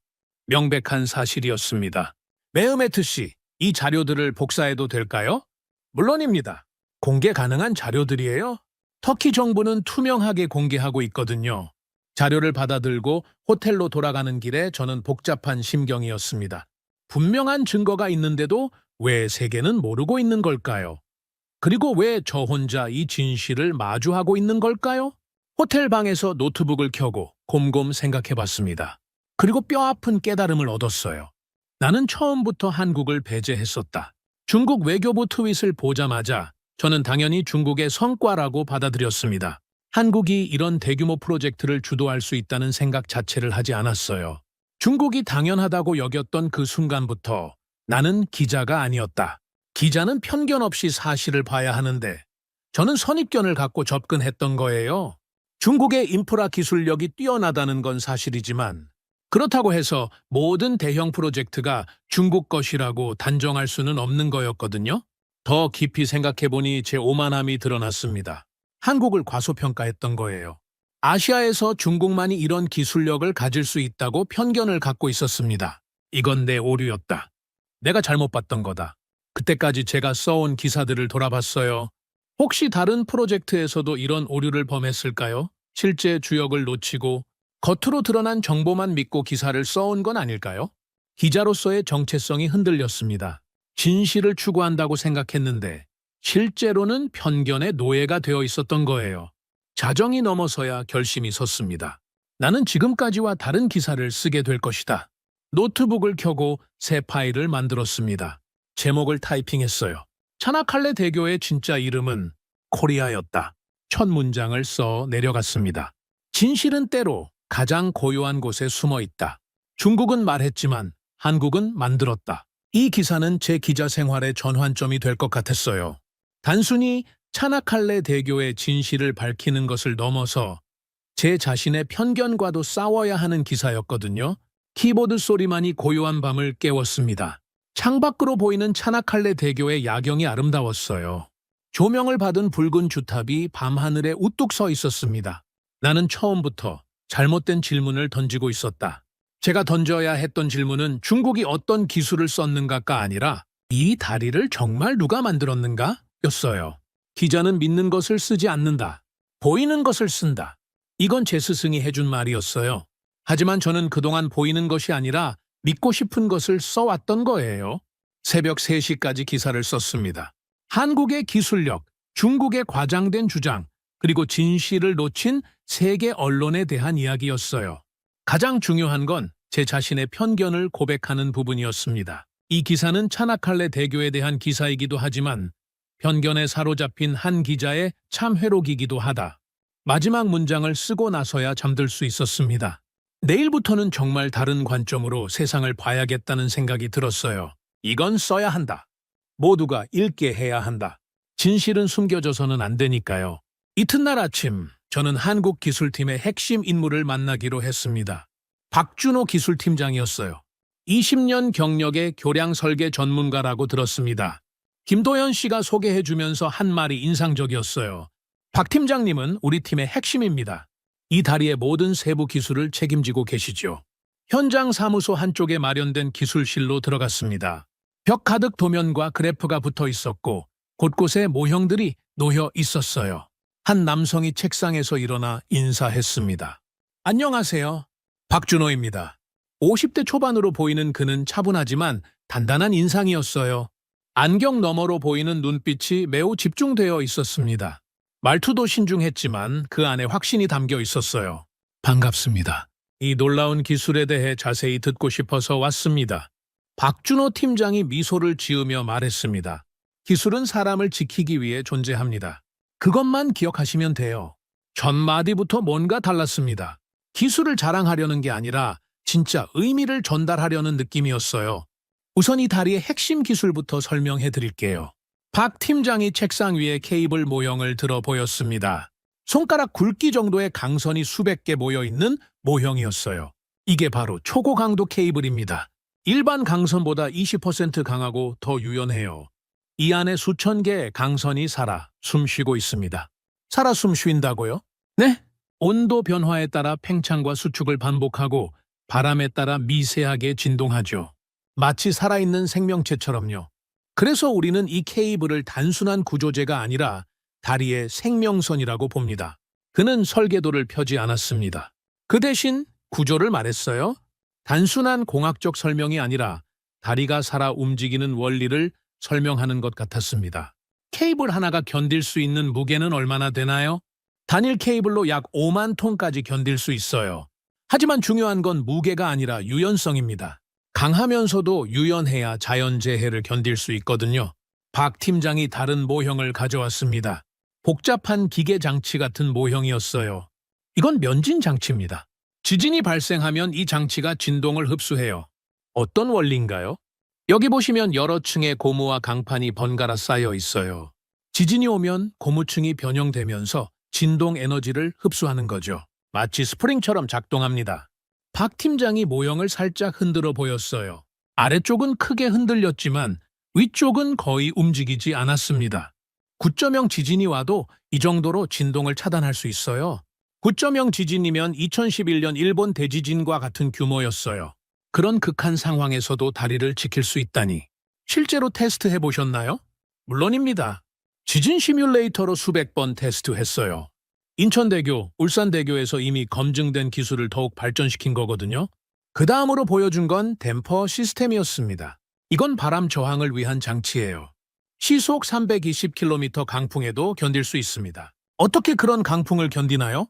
명백한 사실이었습니다. 메흐메트 씨, 이 자료들을 복사해도 될까요? 물론입니다. 공개 가능한 자료들이에요. 터키 정부는 투명하게 공개하고 있거든요. 자료를 받아들고 호텔로 돌아가는 길에 저는 복잡한 심경이었습니다. 분명한 증거가 있는데도 왜 세계는 모르고 있는 걸까요? 그리고 왜 저 혼자 이 진실을 마주하고 있는 걸까요? 호텔 방에서 노트북을 켜고 곰곰 생각해봤습니다. 그리고 뼈아픈 깨달음을 얻었어요. 나는 처음부터 한국을 배제했었다. 중국 외교부 트윗을 보자마자 저는 당연히 중국의 성과라고 받아들였습니다. 한국이 이런 대규모 프로젝트를 주도할 수 있다는 생각 자체를 하지 않았어요. 중국이 당연하다고 여겼던 그 순간부터 나는 기자가 아니었다. 기자는 편견 없이 사실을 봐야 하는데 저는 선입견을 갖고 접근했던 거예요. 중국의 인프라 기술력이 뛰어나다는 건 사실이지만 그렇다고 해서 모든 대형 프로젝트가 중국 것이라고 단정할 수는 없는 거였거든요. 더 깊이 생각해보니 제 오만함이 드러났습니다. 한국을 과소평가했던 거예요. 아시아에서 중국만이 이런 기술력을 가질 수 있다고 편견을 갖고 있었습니다. 이건 내 오류였다. 내가 잘못 봤던 거다. 그때까지 제가 써온 기사들을 돌아봤어요. 혹시 다른 프로젝트에서도 이런 오류를 범했을까요? 실제 주역을 놓치고 겉으로 드러난 정보만 믿고 기사를 써온 건 아닐까요? 기자로서의 정체성이 흔들렸습니다. 진실을 추구한다고 생각했는데 실제로는 편견의 노예가 되어 있었던 거예요. 자정이 넘어서야 결심이 섰습니다. 나는 지금까지와 다른 기사를 쓰게 될 것이다. 노트북을 켜고 새 파일을 만들었습니다. 제목을 타이핑했어요. 차나칼레 대교의 진짜 이름은 코리아였다. 첫 문장을 써 내려갔습니다. 진실은 때로 가장 고요한 곳에 숨어 있다. 중국은 말했지만 한국은 만들었다. 이 기사는 제 기자 생활의 전환점이 될 것 같았어요. 단순히 차나칼레 대교의 진실을 밝히는 것을 넘어서 제 자신의 편견과도 싸워야 하는 기사였거든요. 키보드 소리만이 고요한 밤을 깨웠습니다. 창밖으로 보이는 차나칼레 대교의 야경이 아름다웠어요. 조명을 받은 붉은 주탑이 밤하늘에 우뚝 서 있었습니다. 나는 처음부터 잘못된 질문을 던지고 있었다. 제가 던져야 했던 질문은 중국이 어떤 기술을 썼는가가 아니라 이 다리를 정말 누가 만들었는가? 였어요. 기자는 믿는 것을 쓰지 않는다. 보이는 것을 쓴다. 이건 제 스승이 해준 말이었어요. 하지만 저는 그동안 보이는 것이 아니라 믿고 싶은 것을 써왔던 거예요. 새벽 3시까지 기사를 썼습니다. 한국의 기술력, 중국의 과장된 주장, 그리고 진실을 놓친 세계 언론에 대한 이야기였어요. 가장 중요한 건 제 자신의 편견을 고백하는 부분이었습니다. 이 기사는 차나칼레 대교에 대한 기사이기도 하지만 편견에 사로잡힌 한 기자의 참 회록이기도 하다. 마지막 문장을 쓰고 나서야 잠들 수 있었습니다. 내일부터는 정말 다른 관점으로 세상을 봐야겠다는 생각이 들었어요. 이건 써야 한다. 모두가 읽게 해야 한다. 진실은 숨겨져서는 안 되니까요. 이튿날 아침, 저는 한국기술팀의 핵심 인물을 만나기로 했습니다. 박준호 기술팀장이었어요. 20년 경력의 교량 설계 전문가라고 들었습니다. 김도연 씨가 소개해주면서 한 말이 인상적이었어요. 박 팀장님은 우리 팀의 핵심입니다. 이 다리의 모든 세부 기술을 책임지고 계시죠. 현장 사무소 한쪽에 마련된 기술실로 들어갔습니다. 벽 가득 도면과 그래프가 붙어 있었고 곳곳에 모형들이 놓여 있었어요. 한 남성이 책상에서 일어나 인사했습니다. 안녕하세요. 박준호입니다. 50대 초반으로 보이는 그는 차분하지만 단단한 인상이었어요. 안경 너머로 보이는 눈빛이 매우 집중되어 있었습니다. 말투도 신중했지만 그 안에 확신이 담겨 있었어요. 반갑습니다. 이 놀라운 기술에 대해 자세히 듣고 싶어서 왔습니다. 박준호 팀장이 미소를 지으며 말했습니다. 기술은 사람을 지키기 위해 존재합니다. 그것만 기억하시면 돼요. 첫 마디부터 뭔가 달랐습니다. 기술을 자랑하려는 게 아니라 진짜 의미를 전달하려는 느낌이었어요. 우선 이 다리의 핵심 기술부터 설명해 드릴게요. 박 팀장이 책상 위에 케이블 모형을 들어 보였습니다. 손가락 굵기 정도의 강선이 수백 개 모여 있는 모형이었어요. 이게 바로 초고강도 케이블입니다. 일반 강선보다 20% 강하고 더 유연해요. 이 안에 수천 개의 강선이 살아 숨쉬고 있습니다. 살아 숨쉰다고요? 네? 온도 변화에 따라 팽창과 수축을 반복하고 바람에 따라 미세하게 진동하죠. 마치 살아있는 생명체처럼요. 그래서 우리는 이 케이블을 단순한 구조재가 아니라 다리의 생명선이라고 봅니다. 그는 설계도를 펴지 않았습니다. 그 대신 구조를 말했어요. 단순한 공학적 설명이 아니라 다리가 살아 움직이는 원리를 설명하는 것 같았습니다. 케이블 하나가 견딜 수 있는 무게는 얼마나 되나요? 단일 케이블로 약 5만 톤까지 견딜 수 있어요. 하지만 중요한 건 무게가 아니라 유연성입니다. 강하면서도 유연해야 자연재해를 견딜 수 있거든요. 박 팀장이 다른 모형을 가져왔습니다. 복잡한 기계 장치 같은 모형이었어요. 이건 면진 장치입니다. 지진이 발생하면 이 장치가 진동을 흡수해요. 어떤 원리인가요? 여기 보시면 여러 층의 고무와 강판이 번갈아 쌓여 있어요. 지진이 오면 고무층이 변형되면서 진동 에너지를 흡수하는 거죠. 마치 스프링처럼 작동합니다. 박 팀장이 모형을 살짝 흔들어 보였어요. 아래쪽은 크게 흔들렸지만 위쪽은 거의 움직이지 않았습니다. 9.0 지진이 와도 이 정도로 진동을 차단할 수 있어요. 9.0 지진이면 2011년 일본 대지진과 같은 규모였어요. 그런 극한 상황에서도 다리를 지킬 수 있다니. 실제로 테스트해 보셨나요? 물론입니다. 지진 시뮬레이터로 수백 번 테스트했어요. 인천대교, 울산대교에서 이미 검증된 기술을 더욱 발전시킨 거거든요. 그 다음으로 보여준 건 댐퍼 시스템이었습니다. 이건 바람 저항을 위한 장치예요. 시속 320km 강풍에도 견딜 수 있습니다. 어떻게 그런 강풍을 견디나요?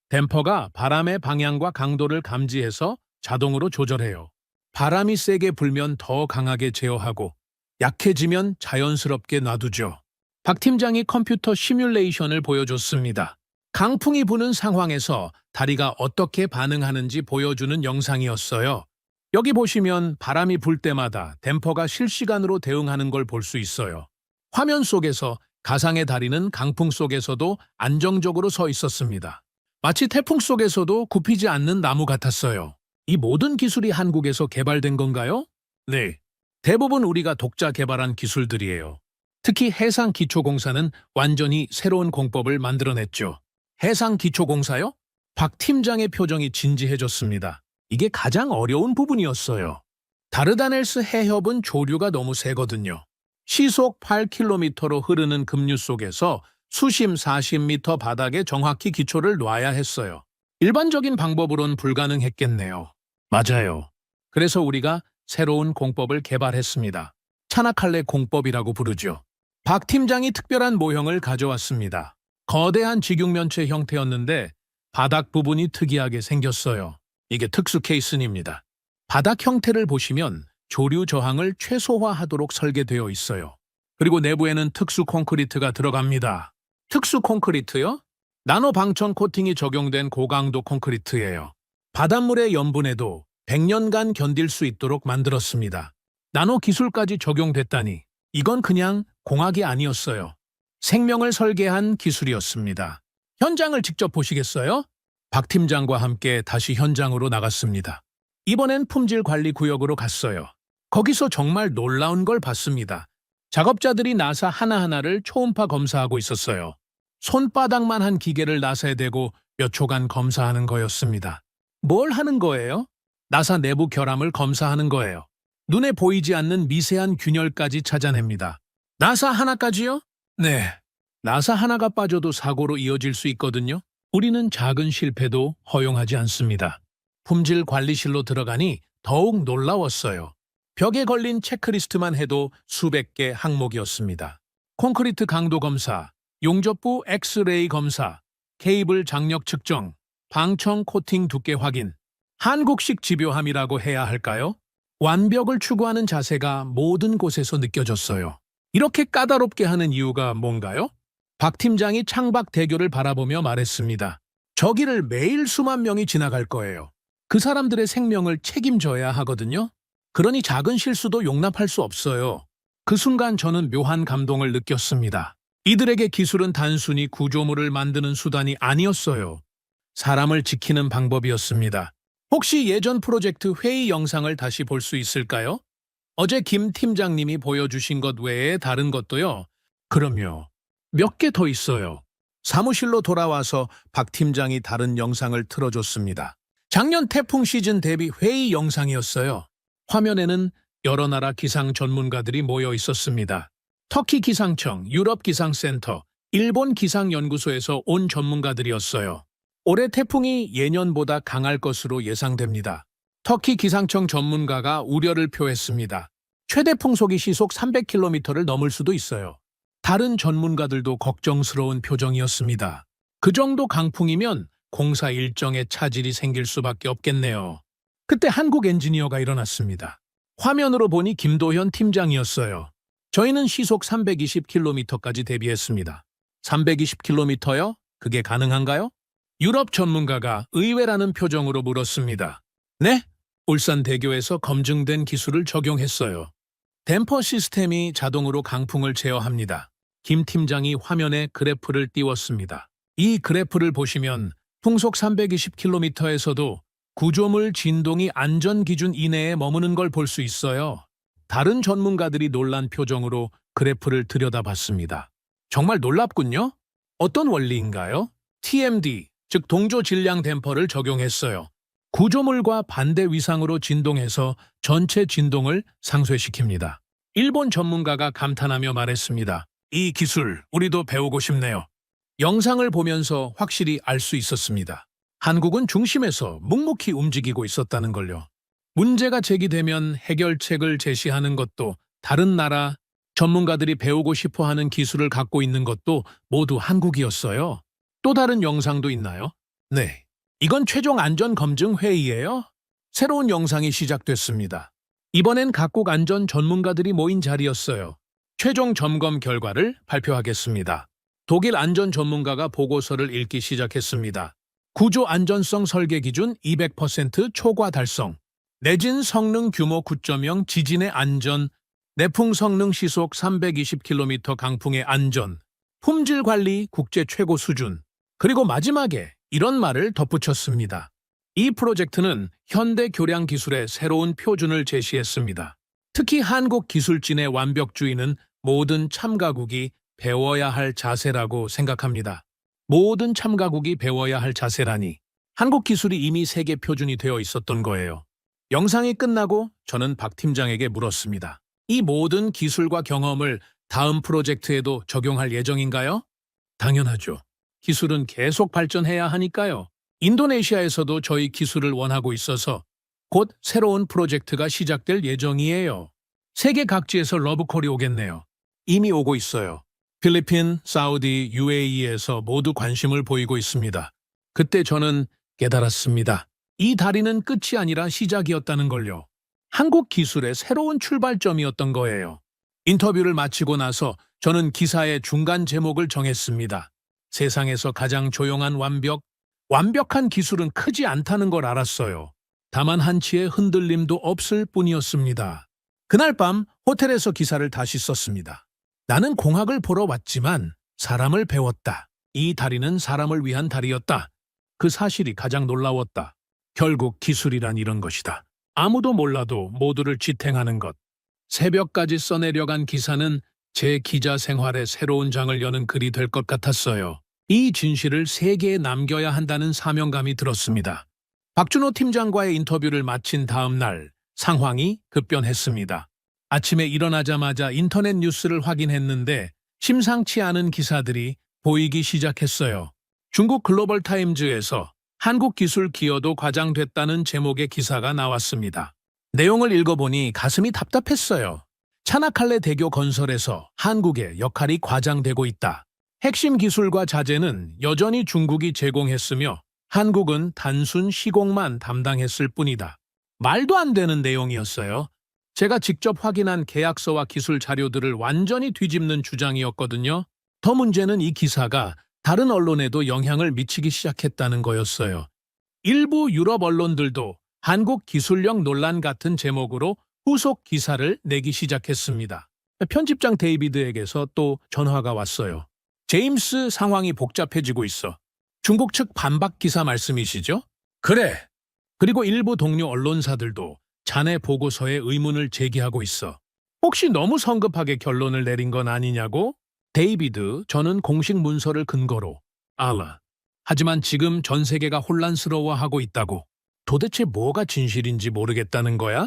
댐퍼가 바람의 방향과 강도를 감지해서 자동으로 조절해요. 바람이 세게 불면 더 강하게 제어하고 약해지면 자연스럽게 놔두죠. 박 팀장이 컴퓨터 시뮬레이션을 보여줬습니다. 강풍이 부는 상황에서 다리가 어떻게 반응하는지 보여주는 영상이었어요. 여기 보시면 바람이 불 때마다 댐퍼가 실시간으로 대응하는 걸 볼 수 있어요. 화면 속에서 가상의 다리는 강풍 속에서도 안정적으로 서 있었습니다. 마치 태풍 속에서도 굽히지 않는 나무 같았어요. 이 모든 기술이 한국에서 개발된 건가요? 네. 대부분 우리가 독자 개발한 기술들이에요. 특히 해상기초공사는 완전히 새로운 공법을 만들어냈죠. 해상기초공사요? 박 팀장의 표정이 진지해졌습니다. 이게 가장 어려운 부분이었어요. 다르다넬스 해협은 조류가 너무 세거든요. 시속 8km로 흐르는 급류 속에서 수심 40m 바닥에 정확히 기초를 놔야 했어요. 일반적인 방법으론 불가능했겠네요. 맞아요. 그래서 우리가 새로운 공법을 개발했습니다. 차나칼레 공법이라고 부르죠. 박 팀장이 특별한 모형을 가져왔습니다. 거대한 직육면체 형태였는데 바닥 부분이 특이하게 생겼어요. 이게 특수 케이슨입니다. 바닥 형태를 보시면 조류 저항을 최소화하도록 설계되어 있어요. 그리고 내부에는 특수 콘크리트가 들어갑니다. 특수 콘크리트요? 나노 방천 코팅이 적용된 고강도 콘크리트예요. 바닷물의 염분에도 100년간 견딜 수 있도록 만들었습니다. 나노 기술까지 적용됐다니 이건 그냥 공학이 아니었어요. 생명을 설계한 기술이었습니다. 현장을 직접 보시겠어요? 박 팀장과 함께 다시 현장으로 나갔습니다. 이번엔 품질관리구역으로 갔어요. 거기서 정말 놀라운 걸 봤습니다. 작업자들이 나사 하나하나를 초음파 검사하고 있었어요. 손바닥만 한 기계를 나사에 대고 몇 초간 검사하는 거였습니다. 뭘 하는 거예요? 나사 내부 결함을 검사하는 거예요. 눈에 보이지 않는 미세한 균열까지 찾아냅니다. 나사 하나까지요? 네. 나사 하나가 빠져도 사고로 이어질 수 있거든요. 우리는 작은 실패도 허용하지 않습니다. 품질 관리실로 들어가니 더욱 놀라웠어요. 벽에 걸린 체크리스트만 해도 수백 개 항목이었습니다. 콘크리트 강도 검사, 용접부 엑스레이 검사, 케이블 장력 측정, 방청 코팅 두께 확인. 한국식 집요함이라고 해야 할까요? 완벽을 추구하는 자세가 모든 곳에서 느껴졌어요. 이렇게 까다롭게 하는 이유가 뭔가요? 박 팀장이 창밖대교를 바라보며 말했습니다. 저기를 매일 수만 명이 지나갈 거예요. 그 사람들의 생명을 책임져야 하거든요. 그러니 작은 실수도 용납할 수 없어요. 그 순간 저는 묘한 감동을 느꼈습니다. 이들에게 기술은 단순히 구조물을 만드는 수단이 아니었어요. 사람을 지키는 방법이었습니다. 혹시 예전 프로젝트 회의 영상을 다시 볼 수 있을까요? 어제 김 팀장님이 보여주신 것 외에 다른 것도요? 그럼요. 몇 개 더 있어요. 사무실로 돌아와서 박 팀장이 다른 영상을 틀어줬습니다. 작년 태풍 시즌 대비 회의 영상이었어요. 화면에는 여러 나라 기상 전문가들이 모여 있었습니다. 터키 기상청, 유럽 기상센터, 일본 기상연구소에서 온 전문가들이었어요. 올해 태풍이 예년보다 강할 것으로 예상됩니다. 터키 기상청 전문가가 우려를 표했습니다. 최대 풍속이 시속 300km를 넘을 수도 있어요. 다른 전문가들도 걱정스러운 표정이었습니다. 그 정도 강풍이면 공사 일정에 차질이 생길 수밖에 없겠네요. 그때 한국 엔지니어가 일어났습니다. 화면으로 보니 김도현 팀장이었어요. 저희는 시속 320km까지 대비했습니다. 320km요? 그게 가능한가요? 유럽 전문가가 의외라는 표정으로 물었습니다. 네? 울산대교에서 검증된 기술을 적용했어요. 댐퍼 시스템이 자동으로 강풍을 제어합니다. 김 팀장이 화면에 그래프를 띄웠습니다. 이 그래프를 보시면 풍속 320km에서도 구조물 진동이 안전기준 이내에 머무는 걸 볼 수 있어요. 다른 전문가들이 놀란 표정으로 그래프를 들여다봤습니다. 정말 놀랍군요. 어떤 원리인가요? TMD, 즉 동조 질량 댐퍼를 적용했어요. 구조물과 반대 위상으로 진동해서 전체 진동을 상쇄시킵니다. 일본 전문가가 감탄하며 말했습니다. 이 기술 우리도 배우고 싶네요. 영상을 보면서 확실히 알 수 있었습니다. 한국은 중심에서 묵묵히 움직이고 있었다는 걸요. 문제가 제기되면 해결책을 제시하는 것도 다른 나라 전문가들이 배우고 싶어하는 기술을 갖고 있는 것도 모두 한국이었어요. 또 다른 영상도 있나요? 네. 이건 최종 안전 검증 회의예요. 새로운 영상이 시작됐습니다. 이번엔 각국 안전 전문가들이 모인 자리였어요. 최종 점검 결과를 발표하겠습니다. 독일 안전 전문가가 보고서를 읽기 시작했습니다. 구조 안전성 설계 기준 200% 초과 달성. 내진 성능 규모 9.0 지진의 안전. 내풍 성능 시속 320km 강풍의 안전. 품질 관리 국제 최고 수준. 그리고 마지막에 이런 말을 덧붙였습니다. 이 프로젝트는 현대 교량 기술의 새로운 표준을 제시했습니다. 특히 한국 기술진의 완벽주의는 모든 참가국이 배워야 할 자세라고 생각합니다. 모든 참가국이 배워야 할 자세라니 한국 기술이 이미 세계 표준이 되어 있었던 거예요. 영상이 끝나고 저는 박 팀장에게 물었습니다. 이 모든 기술과 경험을 다음 프로젝트에도 적용할 예정인가요? 당연하죠. 기술은 계속 발전해야 하니까요. 인도네시아에서도 저희 기술을 원하고 있어서 곧 새로운 프로젝트가 시작될 예정이에요. 세계 각지에서 러브콜이 오겠네요. 이미 오고 있어요. 필리핀, 사우디, UAE에서 모두 관심을 보이고 있습니다. 그때 저는 깨달았습니다. 이 다리는 끝이 아니라 시작이었다는 걸요. 한국 기술의 새로운 출발점이었던 거예요. 인터뷰를 마치고 나서 저는 기사의 중간 제목을 정했습니다. 세상에서 가장 조용한 완벽한 기술은 크지 않다는 걸 알았어요. 다만 한치의 흔들림도 없을 뿐이었습니다. 그날 밤 호텔에서 기사를 다시 썼습니다. 나는 공학을 보러 왔지만 사람을 배웠다. 이 다리는 사람을 위한 다리였다. 그 사실이 가장 놀라웠다. 결국 기술이란 이런 것이다. 아무도 몰라도 모두를 지탱하는 것. 새벽까지 써내려간 기사는 제 기자 생활의 새로운 장을 여는 글이 될 것 같았어요. 이 진실을 세계에 남겨야 한다는 사명감이 들었습니다. 박준호 팀장과의 인터뷰를 마친 다음 날 상황이 급변했습니다. 아침에 일어나자마자 인터넷 뉴스를 확인했는데 심상치 않은 기사들이 보이기 시작했어요. 중국 글로벌 타임즈에서 한국 기술 기여도 과장됐다는 제목의 기사가 나왔습니다. 내용을 읽어보니 가슴이 답답했어요. 차나칼레 대교 건설에서 한국의 역할이 과장되고 있다. 핵심 기술과 자재는 여전히 중국이 제공했으며 한국은 단순 시공만 담당했을 뿐이다. 말도 안 되는 내용이었어요. 제가 직접 확인한 계약서와 기술 자료들을 완전히 뒤집는 주장이었거든요. 더 문제는 이 기사가 다른 언론에도 영향을 미치기 시작했다는 거였어요. 일부 유럽 언론들도 한국 기술력 논란 같은 제목으로 후속 기사를 내기 시작했습니다. 편집장 데이비드에게서 또 전화가 왔어요. 제임스, 상황이 복잡해지고 있어. 중국 측 반박 기사 말씀이시죠? 그래. 그리고 일부 동료 언론사들도 자네 보고서에 의문을 제기하고 있어. 혹시 너무 성급하게 결론을 내린 건 아니냐고? 데이비드, 저는 공식 문서를 근거로 알아. 하지만 지금 전 세계가 혼란스러워하고 있다고. 도대체 뭐가 진실인지 모르겠다는 거야?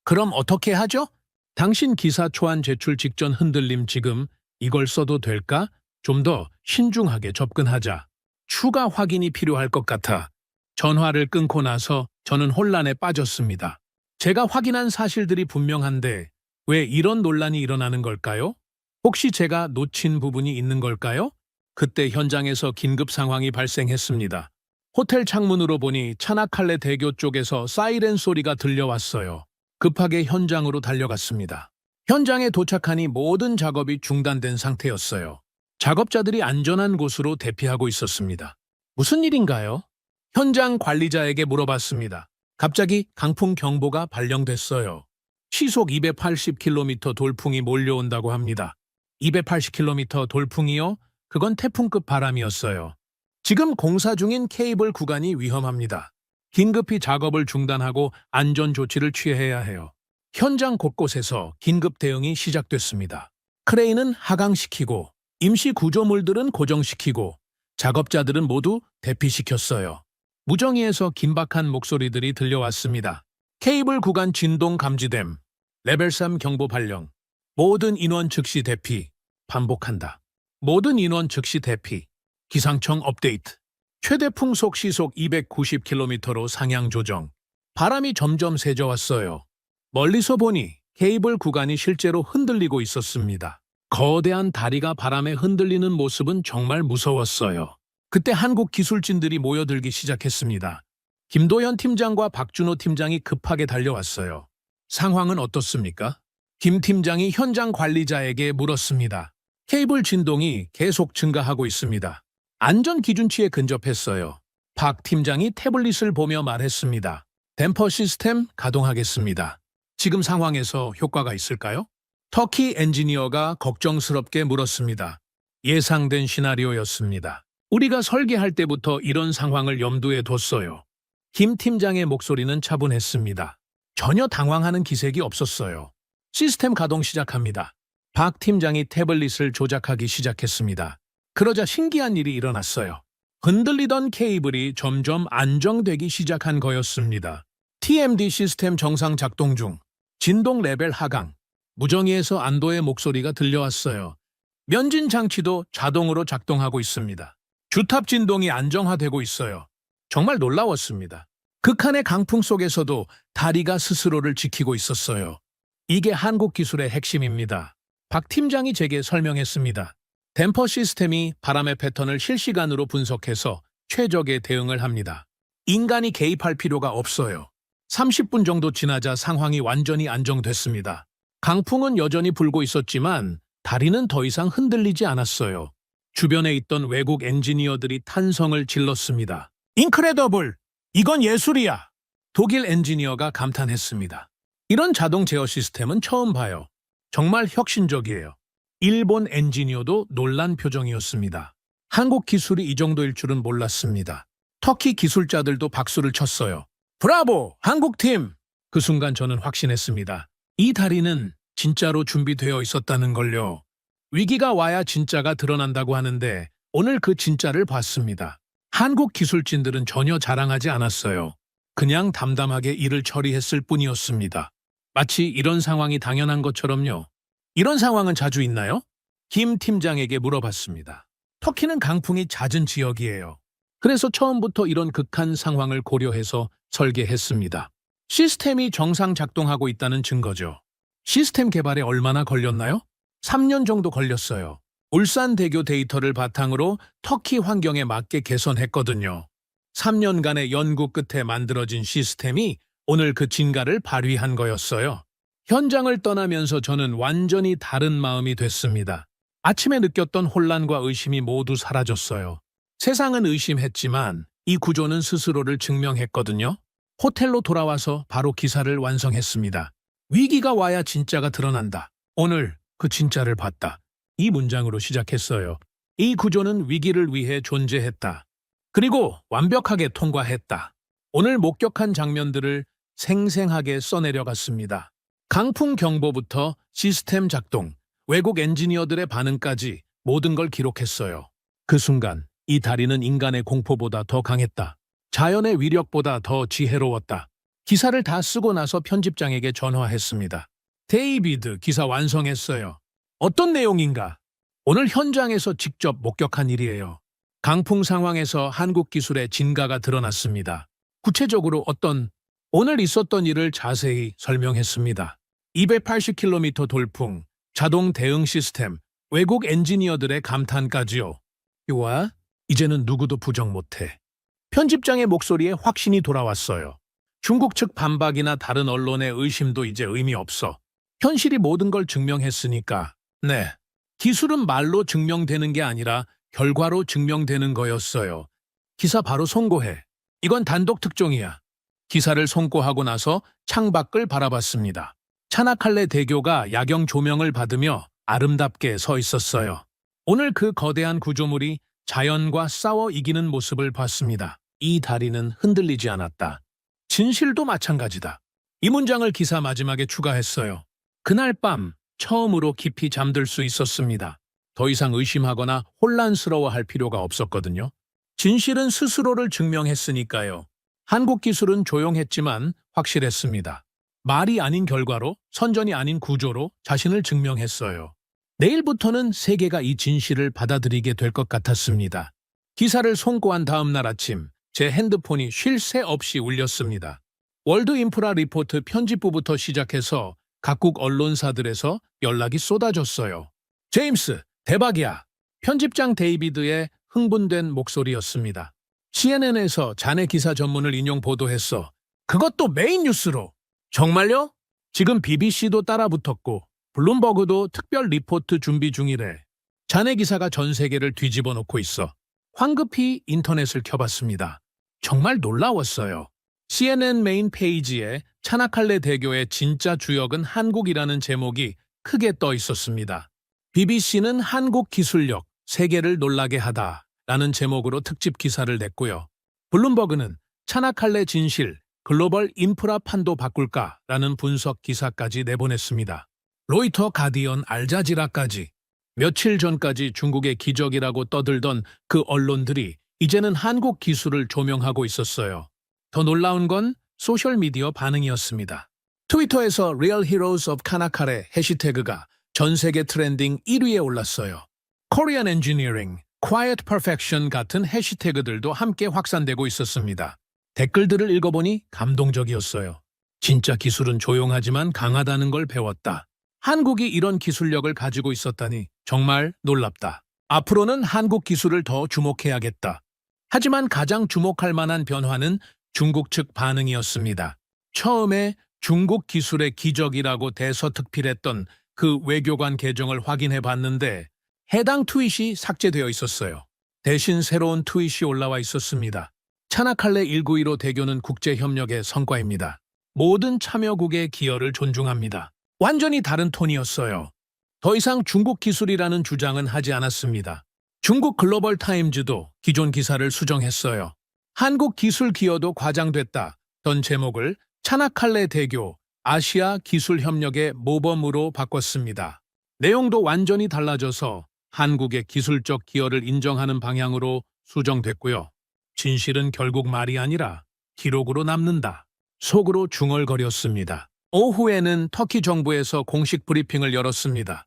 그럼 어떻게 하죠? 당신 기사 초안 제출 직전 흔들림 지금 이걸 써도 될까? 좀 더 신중하게 접근하자. 추가 확인이 필요할 것 같아. 전화를 끊고 나서 저는 혼란에 빠졌습니다. 제가 확인한 사실들이 분명한데 왜 이런 논란이 일어나는 걸까요? 혹시 제가 놓친 부분이 있는 걸까요? 그때 현장에서 긴급 상황이 발생했습니다. 호텔 창문으로 보니 차나칼레 대교 쪽에서 사이렌 소리가 들려왔어요. 급하게 현장으로 달려갔습니다. 현장에 도착하니 모든 작업이 중단된 상태였어요. 작업자들이 안전한 곳으로 대피하고 있었습니다. 무슨 일인가요? 현장 관리자에게 물어봤습니다. 갑자기 강풍 경보가 발령됐어요. 시속 280km 돌풍이 몰려온다고 합니다. 280km 돌풍이요? 그건 태풍급 바람이었어요. 지금 공사 중인 케이블 구간이 위험합니다. 긴급히 작업을 중단하고 안전 조치를 취해야 해요. 현장 곳곳에서 긴급 대응이 시작됐습니다. 크레인은 하강시키고 임시 구조물들은 고정시키고 작업자들은 모두 대피시켰어요. 무정위에서 긴박한 목소리들이 들려왔습니다. 케이블 구간 진동 감지됨, 레벨 3 경보 발령, 모든 인원 즉시 대피, 반복한다. 모든 인원 즉시 대피, 기상청 업데이트, 최대 풍속 시속 290km로 상향 조정, 바람이 점점 세져왔어요. 멀리서 보니 케이블 구간이 실제로 흔들리고 있었습니다. 거대한 다리가 바람에 흔들리는 모습은 정말 무서웠어요. 그때 한국 기술진들이 모여들기 시작했습니다. 김도현 팀장과 박준호 팀장이 급하게 달려왔어요. 상황은 어떻습니까? 김 팀장이 현장 관리자에게 물었습니다. 케이블 진동이 계속 증가하고 있습니다. 안전 기준치에 근접했어요. 박 팀장이 태블릿을 보며 말했습니다. 댐퍼 시스템 가동하겠습니다. 지금 상황에서 효과가 있을까요? 터키 엔지니어가 걱정스럽게 물었습니다. 예상된 시나리오였습니다. 우리가 설계할 때부터 이런 상황을 염두에 뒀어요. 김 팀장의 목소리는 차분했습니다. 전혀 당황하는 기색이 없었어요. 시스템 가동 시작합니다. 박 팀장이 태블릿을 조작하기 시작했습니다. 그러자 신기한 일이 일어났어요. 흔들리던 케이블이 점점 안정되기 시작한 거였습니다. TMD 시스템 정상 작동 중, 진동 레벨 하강, 무정의에서 안도의 목소리가 들려왔어요. 면진 장치도 자동으로 작동하고 있습니다. 주탑 진동이 안정화되고 있어요. 정말 놀라웠습니다. 극한의 강풍 속에서도 다리가 스스로를 지키고 있었어요. 이게 한국 기술의 핵심입니다. 박 팀장이 제게 설명했습니다. 댐퍼 시스템이 바람의 패턴을 실시간으로 분석해서 최적의 대응을 합니다. 인간이 개입할 필요가 없어요. 30분 정도 지나자 상황이 완전히 안정됐습니다. 강풍은 여전히 불고 있었지만 다리는 더 이상 흔들리지 않았어요. 주변에 있던 외국 엔지니어들이 탄성을 질렀습니다. 인크레더블! 이건 예술이야! 독일 엔지니어가 감탄했습니다. 이런 자동 제어 시스템은 처음 봐요. 정말 혁신적이에요. 일본 엔지니어도 놀란 표정이었습니다. 한국 기술이 이 정도일 줄은 몰랐습니다. 터키 기술자들도 박수를 쳤어요. 브라보! 한국팀! 그 순간 저는 확신했습니다. 이 다리는 진짜로 준비되어 있었다는 걸요. 위기가 와야 진짜가 드러난다고 하는데 오늘 그 진짜를 봤습니다. 한국 기술진들은 전혀 자랑하지 않았어요. 그냥 담담하게 일을 처리했을 뿐이었습니다. 마치 이런 상황이 당연한 것처럼요. 이런 상황은 자주 있나요? 김 팀장에게 물어봤습니다. 터키는 강풍이 잦은 지역이에요. 그래서 처음부터 이런 극한 상황을 고려해서 설계했습니다. 시스템이 정상 작동하고 있다는 증거죠. 시스템 개발에 얼마나 걸렸나요? 3년 정도 걸렸어요. 울산대교 데이터를 바탕으로 터키 환경에 맞게 개선했거든요. 3년간의 연구 끝에 만들어진 시스템이 오늘 그 진가를 발휘한 거였어요. 현장을 떠나면서 저는 완전히 다른 마음이 됐습니다. 아침에 느꼈던 혼란과 의심이 모두 사라졌어요. 세상은 의심했지만 이 구조는 스스로를 증명했거든요. 호텔로 돌아와서 바로 기사를 완성했습니다. 위기가 와야 진짜가 드러난다. 오늘 그 진짜를 봤다. 이 문장으로 시작했어요. 이 구조는 위기를 위해 존재했다. 그리고 완벽하게 통과했다. 오늘 목격한 장면들을 생생하게 써내려갔습니다. 강풍 경보부터 시스템 작동, 외국 엔지니어들의 반응까지 모든 걸 기록했어요. 그 순간 이 다리는 인간의 공포보다 더 강했다. 자연의 위력보다 더 지혜로웠다. 기사를 다 쓰고 나서 편집장에게 전화했습니다. 데이비드, 기사 완성했어요. 어떤 내용인가? 오늘 현장에서 직접 목격한 일이에요. 강풍 상황에서 한국 기술의 진가가 드러났습니다. 구체적으로 오늘 있었던 일을 자세히 설명했습니다. 280km 돌풍, 자동 대응 시스템, 외국 엔지니어들의 감탄까지요. 와, 이제는 누구도 부정 못해. 편집장의 목소리에 확신이 돌아왔어요. 중국 측 반박이나 다른 언론의 의심도 이제 의미 없어. 현실이 모든 걸 증명했으니까. 네, 기술은 말로 증명되는 게 아니라 결과로 증명되는 거였어요. 기사 바로 송고해. 이건 단독 특종이야. 기사를 송고하고 나서 창밖을 바라봤습니다. 차나칼레 대교가 야경 조명을 받으며 아름답게 서 있었어요. 오늘 그 거대한 구조물이 자연과 싸워 이기는 모습을 봤습니다. 이 다리는 흔들리지 않았다. 진실도 마찬가지다. 이 문장을 기사 마지막에 추가했어요. 그날 밤 처음으로 깊이 잠들 수 있었습니다. 더 이상 의심하거나 혼란스러워할 필요가 없었거든요. 진실은 스스로를 증명했으니까요. 한국 기술은 조용했지만 확실했습니다. 말이 아닌 결과로, 선전이 아닌 구조로 자신을 증명했어요. 내일부터는 세계가 이 진실을 받아들이게 될 것 같았습니다. 기사를 송고한 다음 날 아침, 제 핸드폰이 쉴 새 없이 울렸습니다. 월드 인프라 리포트 편집부부터 시작해서 각국 언론사들에서 연락이 쏟아졌어요. 제임스, 대박이야. 편집장 데이비드의 흥분된 목소리였습니다. CNN에서 자네 기사 전문을 인용 보도했어. 그것도 메인 뉴스로. 정말요? 지금 BBC도 따라붙었고 블룸버그도 특별 리포트 준비 중이래. 자네 기사가 전 세계를 뒤집어 놓고 있어. 황급히 인터넷을 켜봤습니다. 정말 놀라웠어요. CNN 메인 페이지에 차나칼레 대교의 진짜 주역은 한국이라는 제목이 크게 떠 있었습니다. BBC는 한국 기술력, 세계를 놀라게 하다 라는 제목으로 특집 기사를 냈고요. 블룸버그는 차나칼레 진실, 글로벌 인프라 판도 바꿀까 라는 분석 기사까지 내보냈습니다. 로이터, 가디언, 알자지라까지. 며칠 전까지 중국의 기적이라고 떠들던 그 언론들이 이제는 한국 기술을 조명하고 있었어요. 더 놀라운 건 소셜미디어 반응이었습니다. 트위터에서 Real Heroes of Kanakare 해시태그가 전 세계 트렌딩 1위에 올랐어요. Korean Engineering, Quiet Perfection 같은 해시태그들도 함께 확산되고 있었습니다. 댓글들을 읽어보니 감동적이었어요. 진짜 기술은 조용하지만 강하다는 걸 배웠다. 한국이 이런 기술력을 가지고 있었다니 정말 놀랍다. 앞으로는 한국 기술을 더 주목해야겠다. 하지만 가장 주목할 만한 변화는 중국 측 반응이었습니다. 처음에 중국 기술의 기적이라고 대서특필했던 그 외교관 계정을 확인해 봤는데 해당 트윗이 삭제되어 있었어요. 대신 새로운 트윗이 올라와 있었습니다. 차나칼레 1915 대교는 국제협력의 성과입니다. 모든 참여국의 기여를 존중합니다. 완전히 다른 톤이었어요. 더 이상 중국 기술이라는 주장은 하지 않았습니다. 중국 글로벌 타임즈도 기존 기사를 수정했어요. 한국 기술 기여도 과장됐다던 제목을 차나칼레 대교 아시아 기술 협력의 모범으로 바꿨습니다. 내용도 완전히 달라져서 한국의 기술적 기여를 인정하는 방향으로 수정됐고요. 진실은 결국 말이 아니라 기록으로 남는다. 속으로 중얼거렸습니다. 오후에는 터키 정부에서 공식 브리핑을 열었습니다.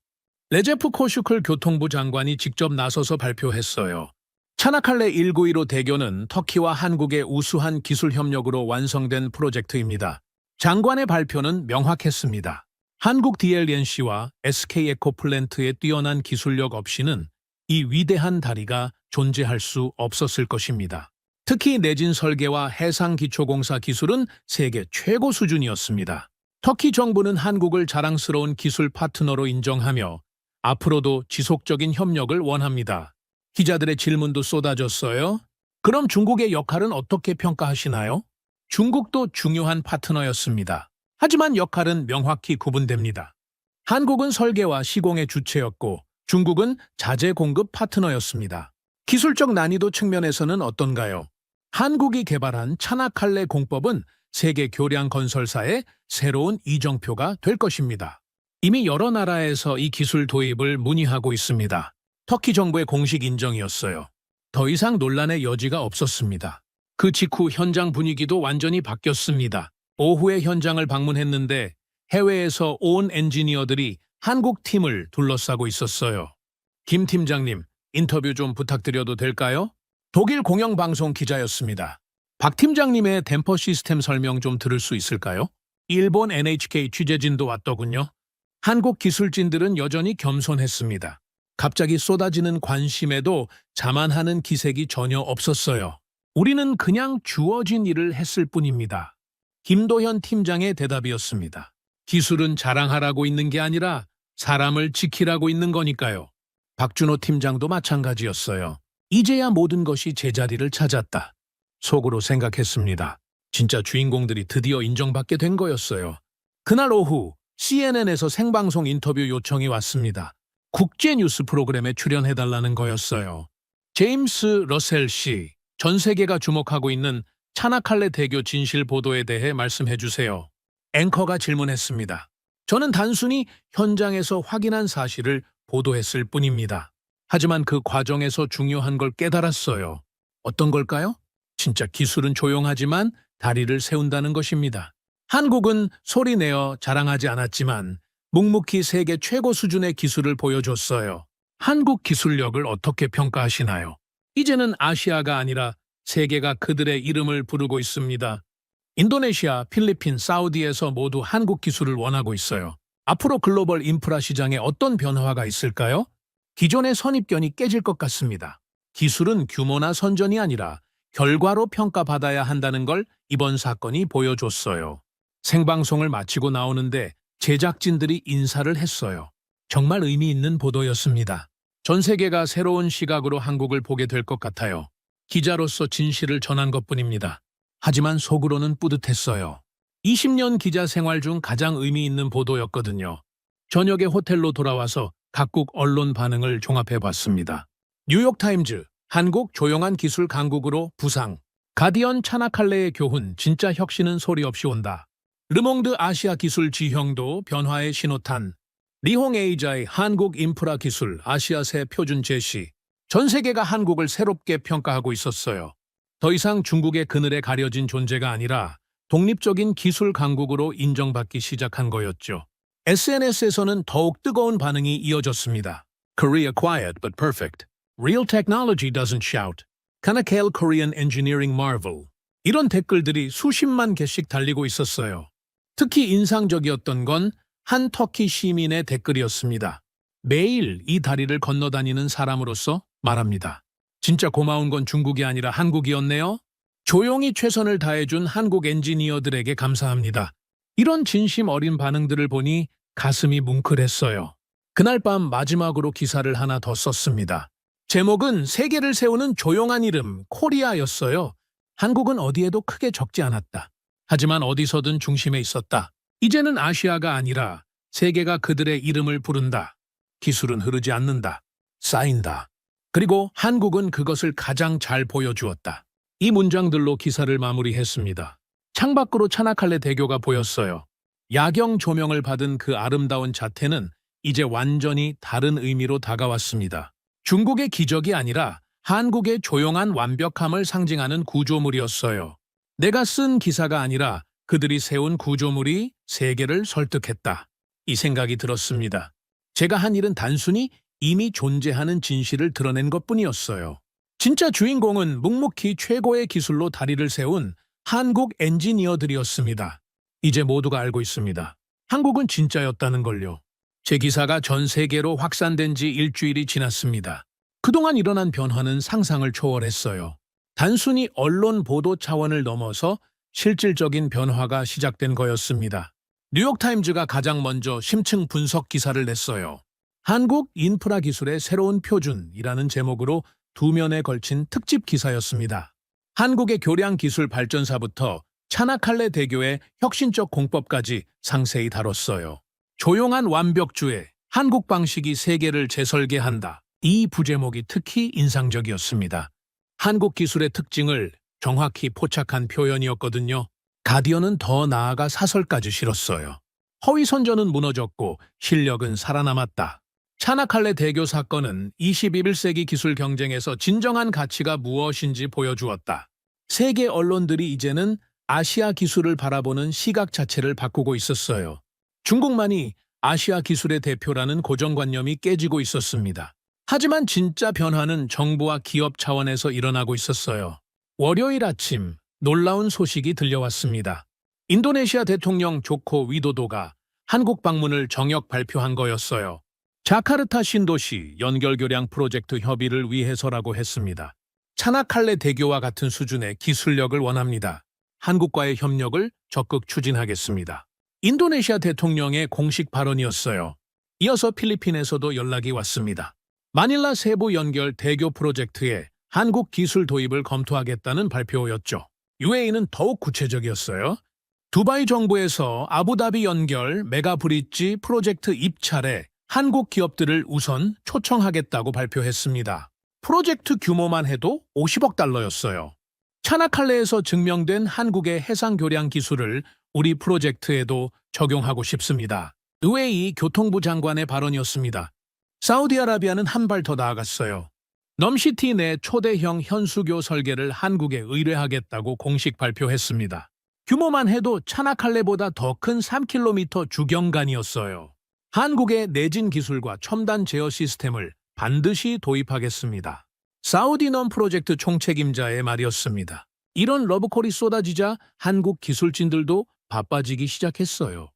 레제프 코슈클 교통부 장관이 직접 나서서 발표했어요. 차나칼레 1915 대교는 터키와 한국의 우수한 기술 협력으로 완성된 프로젝트입니다. 장관의 발표는 명확했습니다. 한국 DLNC와 SK 에코플랜트의 뛰어난 기술력 없이는 이 위대한 다리가 존재할 수 없었을 것입니다. 특히 내진 설계와 해상기초공사 기술은 세계 최고 수준이었습니다. 터키 정부는 한국을 자랑스러운 기술 파트너로 인정하며 앞으로도 지속적인 협력을 원합니다. 기자들의 질문도 쏟아졌어요. 그럼 중국의 역할은 어떻게 평가하시나요? 중국도 중요한 파트너였습니다. 하지만 역할은 명확히 구분됩니다. 한국은 설계와 시공의 주체였고 중국은 자재 공급 파트너였습니다. 기술적 난이도 측면에서는 어떤가요? 한국이 개발한 차나칼레 공법은 세계 교량 건설사의 새로운 이정표가 될 것입니다. 이미 여러 나라에서 이 기술 도입을 문의하고 있습니다. 터키 정부의 공식 인정이었어요. 더 이상 논란의 여지가 없었습니다. 그 직후 현장 분위기도 완전히 바뀌었습니다. 오후에 현장을 방문했는데 해외에서 온 엔지니어들이 한국 팀을 둘러싸고 있었어요. 김 팀장님, 인터뷰 좀 부탁드려도 될까요? 독일 공영방송 기자였습니다. 박 팀장님의 댐퍼 시스템 설명 좀 들을 수 있을까요? 일본 NHK 취재진도 왔더군요. 한국 기술진들은 여전히 겸손했습니다. 갑자기 쏟아지는 관심에도 자만하는 기색이 전혀 없었어요. 우리는 그냥 주어진 일을 했을 뿐입니다. 김도현 팀장의 대답이었습니다. 기술은 자랑하라고 있는 게 아니라 사람을 지키라고 있는 거니까요. 박준호 팀장도 마찬가지였어요. 이제야 모든 것이 제자리를 찾았다. 속으로 생각했습니다. 진짜 주인공들이 드디어 인정받게 된 거였어요. 그날 오후 CNN에서 생방송 인터뷰 요청이 왔습니다. 국제 뉴스 프로그램에 출연해달라는 거였어요. 제임스 러셀 씨, 전 세계가 주목하고 있는 차나칼레 대교 진실 보도에 대해 말씀해 주세요. 앵커가 질문했습니다. 저는 단순히 현장에서 확인한 사실을 보도했을 뿐입니다. 하지만 그 과정에서 중요한 걸 깨달았어요. 어떤 걸까요? 진짜 기술은 조용하지만 다리를 세운다는 것입니다. 한국은 소리내어 자랑하지 않았지만 묵묵히 세계 최고 수준의 기술을 보여줬어요. 한국 기술력을 어떻게 평가하시나요? 이제는 아시아가 아니라 세계가 그들의 이름을 부르고 있습니다. 인도네시아, 필리핀, 사우디에서 모두 한국 기술을 원하고 있어요. 앞으로 글로벌 인프라 시장에 어떤 변화가 있을까요? 기존의 선입견이 깨질 것 같습니다. 기술은 규모나 선전이 아니라 결과로 평가받아야 한다는 걸 이번 사건이 보여줬어요. 생방송을 마치고 나오는데 제작진들이 인사를 했어요. 정말 의미 있는 보도였습니다. 전 세계가 새로운 시각으로 한국을 보게 될 것 같아요. 기자로서 진실을 전한 것뿐입니다. 하지만 속으로는 뿌듯했어요. 20년 기자 생활 중 가장 의미 있는 보도였거든요. 저녁에 호텔로 돌아와서 각국 언론 반응을 종합해봤습니다. 뉴욕타임즈, 한국 조용한 기술 강국으로 부상. 가디언 차나칼레의 교훈, 진짜 혁신은 소리 없이 온다. 르몽드 아시아 기술 지형도 변화의 신호탄. 리홍에이자의 한국 인프라 기술 아시아세 표준 제시. 전 세계가 한국을 새롭게 평가하고 있었어요. 더 이상 중국의 그늘에 가려진 존재가 아니라 독립적인 기술 강국으로 인정받기 시작한 거였죠. SNS에서는 더욱 뜨거운 반응이 이어졌습니다. Korea quiet but perfect. Real technology doesn't shout. Kanakale Korean Engineering Marvel. 이런 댓글들이 수십만 개씩 달리고 있었어요. 특히 인상적이었던 건 한 터키 시민의 댓글이었습니다. 매일 이 다리를 건너다니는 사람으로서 말합니다. 진짜 고마운 건 중국이 아니라 한국이었네요. 조용히 최선을 다해준 한국 엔지니어들에게 감사합니다. 이런 진심 어린 반응들을 보니 가슴이 뭉클했어요. 그날 밤 마지막으로 기사를 하나 더 썼습니다. 제목은 세계를 세우는 조용한 이름 코리아였어요. 한국은 어디에도 크게 적지 않았다. 하지만 어디서든 중심에 있었다. 이제는 아시아가 아니라 세계가 그들의 이름을 부른다. 기술은 흐르지 않는다. 쌓인다. 그리고 한국은 그것을 가장 잘 보여주었다. 이 문장들로 기사를 마무리했습니다. 창밖으로 차나칼레 대교가 보였어요. 야경 조명을 받은 그 아름다운 자태는 이제 완전히 다른 의미로 다가왔습니다. 중국의 기적이 아니라 한국의 조용한 완벽함을 상징하는 구조물이었어요. 내가 쓴 기사가 아니라 그들이 세운 구조물이 세계를 설득했다. 이 생각이 들었습니다. 제가 한 일은 단순히 이미 존재하는 진실을 드러낸 것뿐이었어요. 진짜 주인공은 묵묵히 최고의 기술로 다리를 세운 한국 엔지니어들이었습니다. 이제 모두가 알고 있습니다. 한국은 진짜였다는 걸요. 제 기사가 전 세계로 확산된 지 일주일이 지났습니다. 그동안 일어난 변화는 상상을 초월했어요. 단순히 언론 보도 차원을 넘어서 실질적인 변화가 시작된 거였습니다. 뉴욕타임즈가 가장 먼저 심층 분석 기사를 냈어요. 한국 인프라 기술의 새로운 표준이라는 제목으로 2면에 걸친 특집 기사였습니다. 한국의 교량 기술 발전사부터 차나칼레 대교의 혁신적 공법까지 상세히 다뤘어요. 조용한 완벽주의, 한국 방식이 세계를 재설계한다. 이 부제목이 특히 인상적이었습니다. 한국 기술의 특징을 정확히 포착한 표현이었거든요. 가디언은 더 나아가 사설까지 실었어요. 허위 선전은 무너졌고 실력은 살아남았다. 차나칼레 대교 사건은 21세기 기술 경쟁에서 진정한 가치가 무엇인지 보여주었다. 세계 언론들이 이제는 아시아 기술을 바라보는 시각 자체를 바꾸고 있었어요. 중국만이 아시아 기술의 대표라는 고정관념이 깨지고 있었습니다. 하지만 진짜 변화는 정부와 기업 차원에서 일어나고 있었어요. 월요일 아침 놀라운 소식이 들려왔습니다. 인도네시아 대통령 조코 위도도가 한국 방문을 정역 발표한 거였어요. 자카르타 신도시 연결교량 프로젝트 협의를 위해서라고 했습니다. 차나칼레 대교와 같은 수준의 기술력을 원합니다. 한국과의 협력을 적극 추진하겠습니다. 인도네시아 대통령의 공식 발언이었어요. 이어서 필리핀에서도 연락이 왔습니다. 마닐라 세부 연결 대교 프로젝트에 한국 기술 도입을 검토하겠다는 발표였죠. UAE는 더욱 구체적이었어요. 두바이 정부에서 아부다비 연결 메가브릿지 프로젝트 입찰에 한국 기업들을 우선 초청하겠다고 발표했습니다. 프로젝트 규모만 해도 50억 달러였어요. 차나칼레에서 증명된 한국의 해상교량 기술을 우리 프로젝트에도 적용하고 싶습니다. UAE 교통부 장관의 발언이었습니다. 사우디아라비아는 한 발 더 나아갔어요. 넘시티 내 초대형 현수교 설계를 한국에 의뢰하겠다고 공식 발표했습니다. 규모만 해도 차나칼레보다 더 큰 3km 주경간이었어요. 한국의 내진 기술과 첨단 제어 시스템을 반드시 도입하겠습니다. 사우디넘 프로젝트 총책임자의 말이었습니다. 이런 러브콜이 쏟아지자 한국 기술진들도 바빠지기 시작했어요.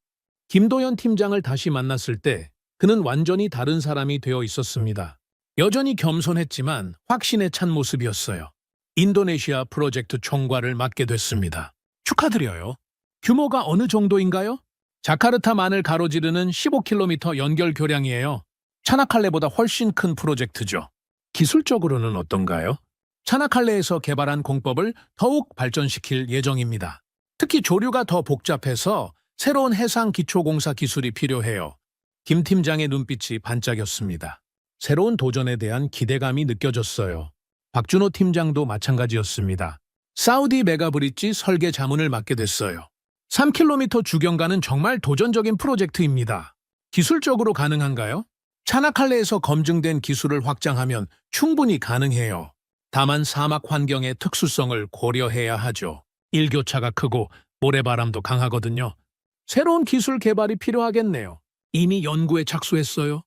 김도연 팀장을 다시 만났을 때 그는 완전히 다른 사람이 되어 있었습니다. 여전히 겸손했지만 확신에 찬 모습이었어요. 인도네시아 프로젝트 총괄을 맡게 됐습니다. 축하드려요. 규모가 어느 정도인가요? 자카르타만을 가로지르는 15km 연결 교량이에요. 차나칼레보다 훨씬 큰 프로젝트죠. 기술적으로는 어떤가요? 차나칼레에서 개발한 공법을 더욱 발전시킬 예정입니다. 특히 조류가 더 복잡해서 새로운 해상 기초공사 기술이 필요해요. 김 팀장의 눈빛이 반짝였습니다. 새로운 도전에 대한 기대감이 느껴졌어요. 박준호 팀장도 마찬가지였습니다. 사우디 메가브릿지 설계 자문을 맡게 됐어요. 3km 주경간은 정말 도전적인 프로젝트입니다. 기술적으로 가능한가요? 차나칼레에서 검증된 기술을 확장하면 충분히 가능해요. 다만 사막 환경의 특수성을 고려해야 하죠. 일교차가 크고 모래바람도 강하거든요. 새로운 기술 개발이 필요하겠네요. 이미 연구에 착수했어요.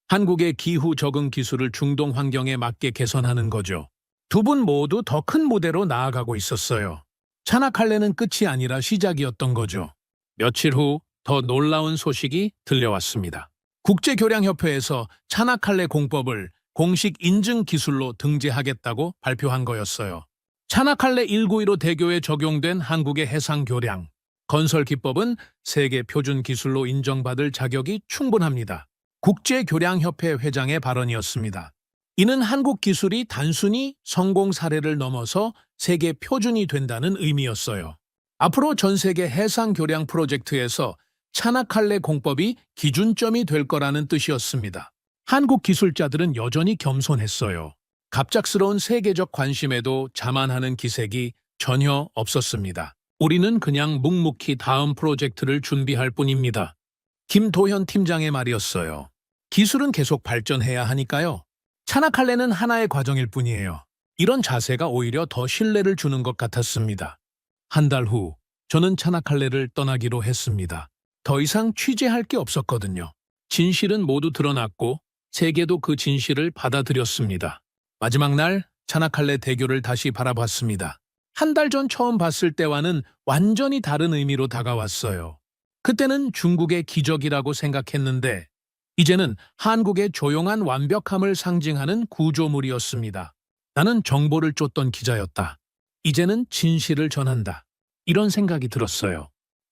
한국의 기후 적응 기술을 중동 환경에 맞게 개선하는 거죠. 두 분 모두 더 큰 무대로 나아가고 있었어요. 차나칼레는 끝이 아니라 시작이었던 거죠. 며칠 후 더 놀라운 소식이 들려왔습니다. 국제교량협회에서 차나칼레 공법을 공식 인증 기술로 등재하겠다고 발표한 거였어요. 차나칼레 191호 대교에 적용된 한국의 해상교량, 건설 기법은 세계 표준 기술로 인정받을 자격이 충분합니다. 국제교량협회 회장의 발언이었습니다. 이는 한국 기술이 단순히 성공 사례를 넘어서 세계 표준이 된다는 의미였어요. 앞으로 전 세계 해상교량 프로젝트에서 차나칼레 공법이 기준점이 될 거라는 뜻이었습니다. 한국 기술자들은 여전히 겸손했어요. 갑작스러운 세계적 관심에도 자만하는 기색이 전혀 없었습니다. 우리는 그냥 묵묵히 다음 프로젝트를 준비할 뿐입니다. 김도현 팀장의 말이었어요. 기술은 계속 발전해야 하니까요. 차나칼레는 하나의 과정일 뿐이에요. 이런 자세가 오히려 더 신뢰를 주는 것 같았습니다. 한 달 후, 저는 차나칼레를 떠나기로 했습니다. 더 이상 취재할 게 없었거든요. 진실은 모두 드러났고 세계도 그 진실을 받아들였습니다. 마지막 날 차나칼레 대교를 다시 바라봤습니다. 한 달 전 처음 봤을 때와는 완전히 다른 의미로 다가왔어요. 그때는 중국의 기적이라고 생각했는데 이제는 한국의 조용한 완벽함을 상징하는 구조물이었습니다. 나는 정보를 쫓던 기자였다. 이제는 진실을 전한다. 이런 생각이 들었어요.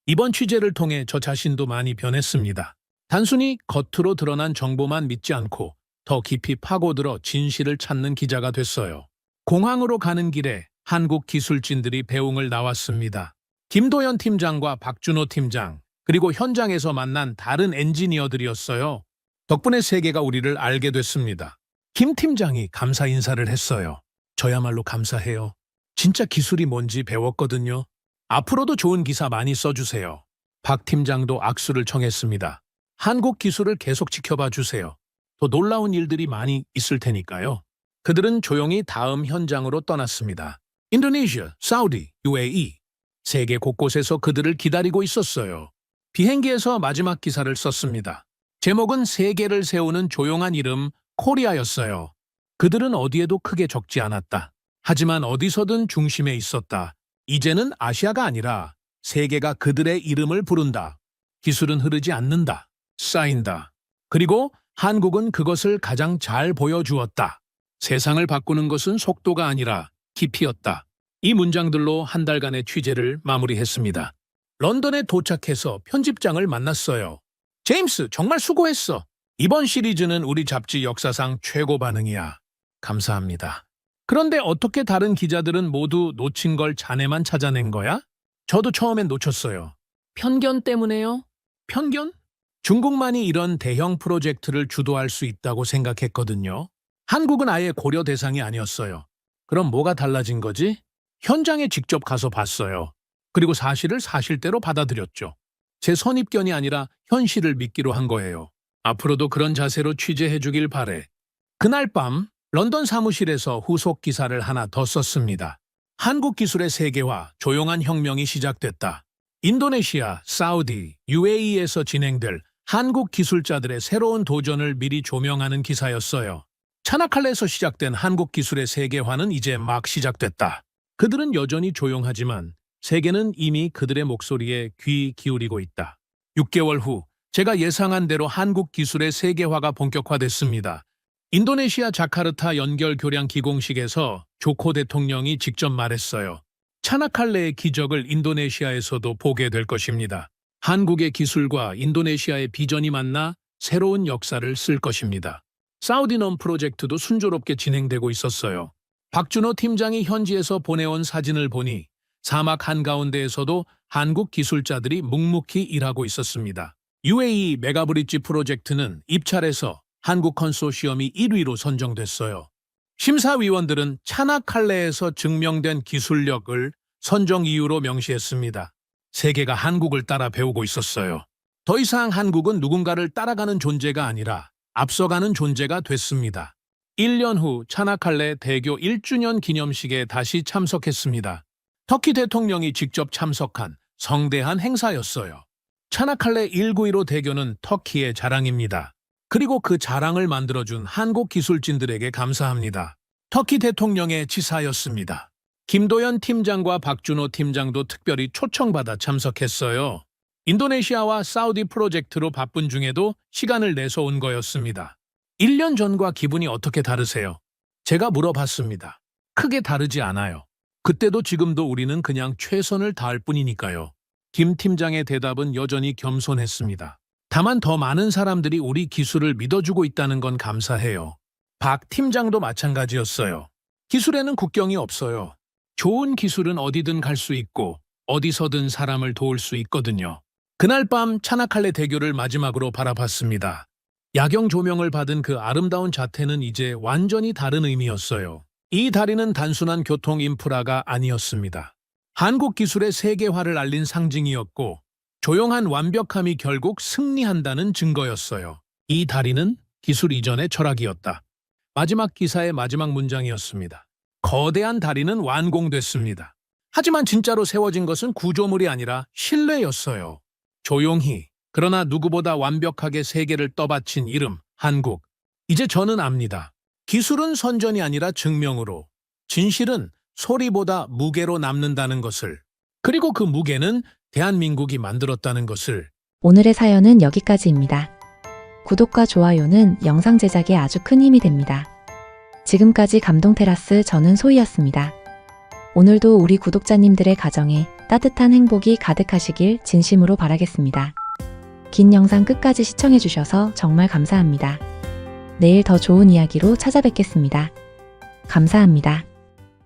이번 취재를 통해 저 자신도 많이 변했습니다. 단순히 겉으로 드러난 정보만 믿지 않고 더 깊이 파고들어 진실을 찾는 기자가 됐어요. 공항으로 가는 길에 한국 기술진들이 배웅을 나왔습니다. 김도현 팀장과 박준호 팀장, 그리고 현장에서 만난 다른 엔지니어들이었어요. 덕분에 세계가 우리를 알게 됐습니다. 김 팀장이 감사 인사를 했어요. 저야말로 감사해요. 진짜 기술이 뭔지 배웠거든요. 앞으로도 좋은 기사 많이 써주세요. 박 팀장도 악수를 청했습니다. 한국 기술을 계속 지켜봐 주세요. 더 놀라운 일들이 많이 있을 테니까요. 그들은 조용히 다음 현장으로 떠났습니다. 인도네시아, 사우디, UAE. 세계 곳곳에서 그들을 기다리고 있었어요. 비행기에서 마지막 기사를 썼습니다. 제목은 세계를 세우는 조용한 이름 코리아였어요. 그들은 어디에도 크게 적지 않았다. 하지만 어디서든 중심에 있었다. 이제는 아시아가 아니라 세계가 그들의 이름을 부른다. 기술은 흐르지 않는다. 쌓인다. 그리고 한국은 그것을 가장 잘 보여주었다. 세상을 바꾸는 것은 속도가 아니라 깊이였다. 이 문장들로 한 달간의 취재를 마무리했습니다. 런던에 도착해서 편집장을 만났어요. 제임스, 정말 수고했어. 이번 시리즈는 우리 잡지 역사상 최고 반응이야. 감사합니다. 그런데 어떻게 다른 기자들은 모두 놓친 걸 자네만 찾아낸 거야? 저도 처음엔 놓쳤어요. 편견 때문에요? 편견? 중국만이 이런 대형 프로젝트를 주도할 수 있다고 생각했거든요. 한국은 아예 고려 대상이 아니었어요. 그럼 뭐가 달라진 거지? 현장에 직접 가서 봤어요. 그리고 사실을 사실대로 받아들였죠. 제 선입견이 아니라 현실을 믿기로 한 거예요. 앞으로도 그런 자세로 취재해 주길 바래. 그날 밤 런던 사무실에서 후속 기사를 하나 더 썼습니다. 한국 기술의 세계화, 조용한 혁명이 시작됐다. 인도네시아, 사우디, UAE에서 진행될 한국 기술자들의 새로운 도전을 미리 조명하는 기사였어요. 차나칼레에서 시작된 한국 기술의 세계화는 이제 막 시작됐다. 그들은 여전히 조용하지만 세계는 이미 그들의 목소리에 귀 기울이고 있다. 6개월 후 제가 예상한 대로 한국 기술의 세계화가 본격화됐습니다. 인도네시아 자카르타 연결 교량 기공식에서 조코 대통령이 직접 말했어요. 차나칼레의 기적을 인도네시아에서도 보게 될 것입니다. 한국의 기술과 인도네시아의 비전이 만나 새로운 역사를 쓸 것입니다. 사우디넘 프로젝트도 순조롭게 진행되고 있었어요. 박준호 팀장이 현지에서 보내온 사진을 보니 사막 한가운데에서도 한국 기술자들이 묵묵히 일하고 있었습니다. UAE 메가브릿지 프로젝트는 입찰에서 한국 컨소시엄이 1위로 선정됐어요. 심사위원들은 차나칼레에서 증명된 기술력을 선정 이유로 명시했습니다. 세계가 한국을 따라 배우고 있었어요. 더 이상 한국은 누군가를 따라가는 존재가 아니라 앞서가는 존재가 됐습니다. 1년 후 차나칼레 대교 1주년 기념식에 다시 참석했습니다. 터키 대통령이 직접 참석한 성대한 행사였어요. 차나칼레 1915 대교는 터키의 자랑입니다. 그리고 그 자랑을 만들어준 한국 기술진들에게 감사합니다. 터키 대통령의 지사였습니다. 김도연 팀장과 박준호 팀장도 특별히 초청받아 참석했어요. 인도네시아와 사우디 프로젝트로 바쁜 중에도 시간을 내서 온 거였습니다. 1년 전과 기분이 어떻게 다르세요? 제가 물어봤습니다. 크게 다르지 않아요. 그때도 지금도 우리는 그냥 최선을 다할 뿐이니까요. 김 팀장의 대답은 여전히 겸손했습니다. 다만 더 많은 사람들이 우리 기술을 믿어주고 있다는 건 감사해요. 박 팀장도 마찬가지였어요. 기술에는 국경이 없어요. 좋은 기술은 어디든 갈 수 있고 어디서든 사람을 도울 수 있거든요. 그날 밤 차나칼레 대교를 마지막으로 바라봤습니다. 야경 조명을 받은 그 아름다운 자태는 이제 완전히 다른 의미였어요. 이 다리는 단순한 교통 인프라가 아니었습니다. 한국 기술의 세계화를 알린 상징이었고 조용한 완벽함이 결국 승리한다는 증거였어요. 이 다리는 기술 이전의 철학이었다. 마지막 기사의 마지막 문장이었습니다. 거대한 다리는 완공됐습니다. 하지만 진짜로 세워진 것은 구조물이 아니라 신뢰였어요. 조용히, 그러나 누구보다 완벽하게 세계를 떠받친 이름, 한국. 이제 저는 압니다. 기술은 선전이 아니라 증명으로, 진실은 소리보다 무게로 남는다는 것을, 그리고 그 무게는 대한민국이 만들었다는 것을. 오늘의 사연은 여기까지입니다. 구독과 좋아요는 영상 제작에 아주 큰 힘이 됩니다. 지금까지 감동테라스 저는 소희였습니다. 오늘도 우리 구독자님들의 가정에 따뜻한 행복이 가득하시길 진심으로 바라겠습니다. 긴 영상 끝까지 시청해주셔서 정말 감사합니다. 내일 더 좋은 이야기로 찾아뵙겠습니다. 감사합니다.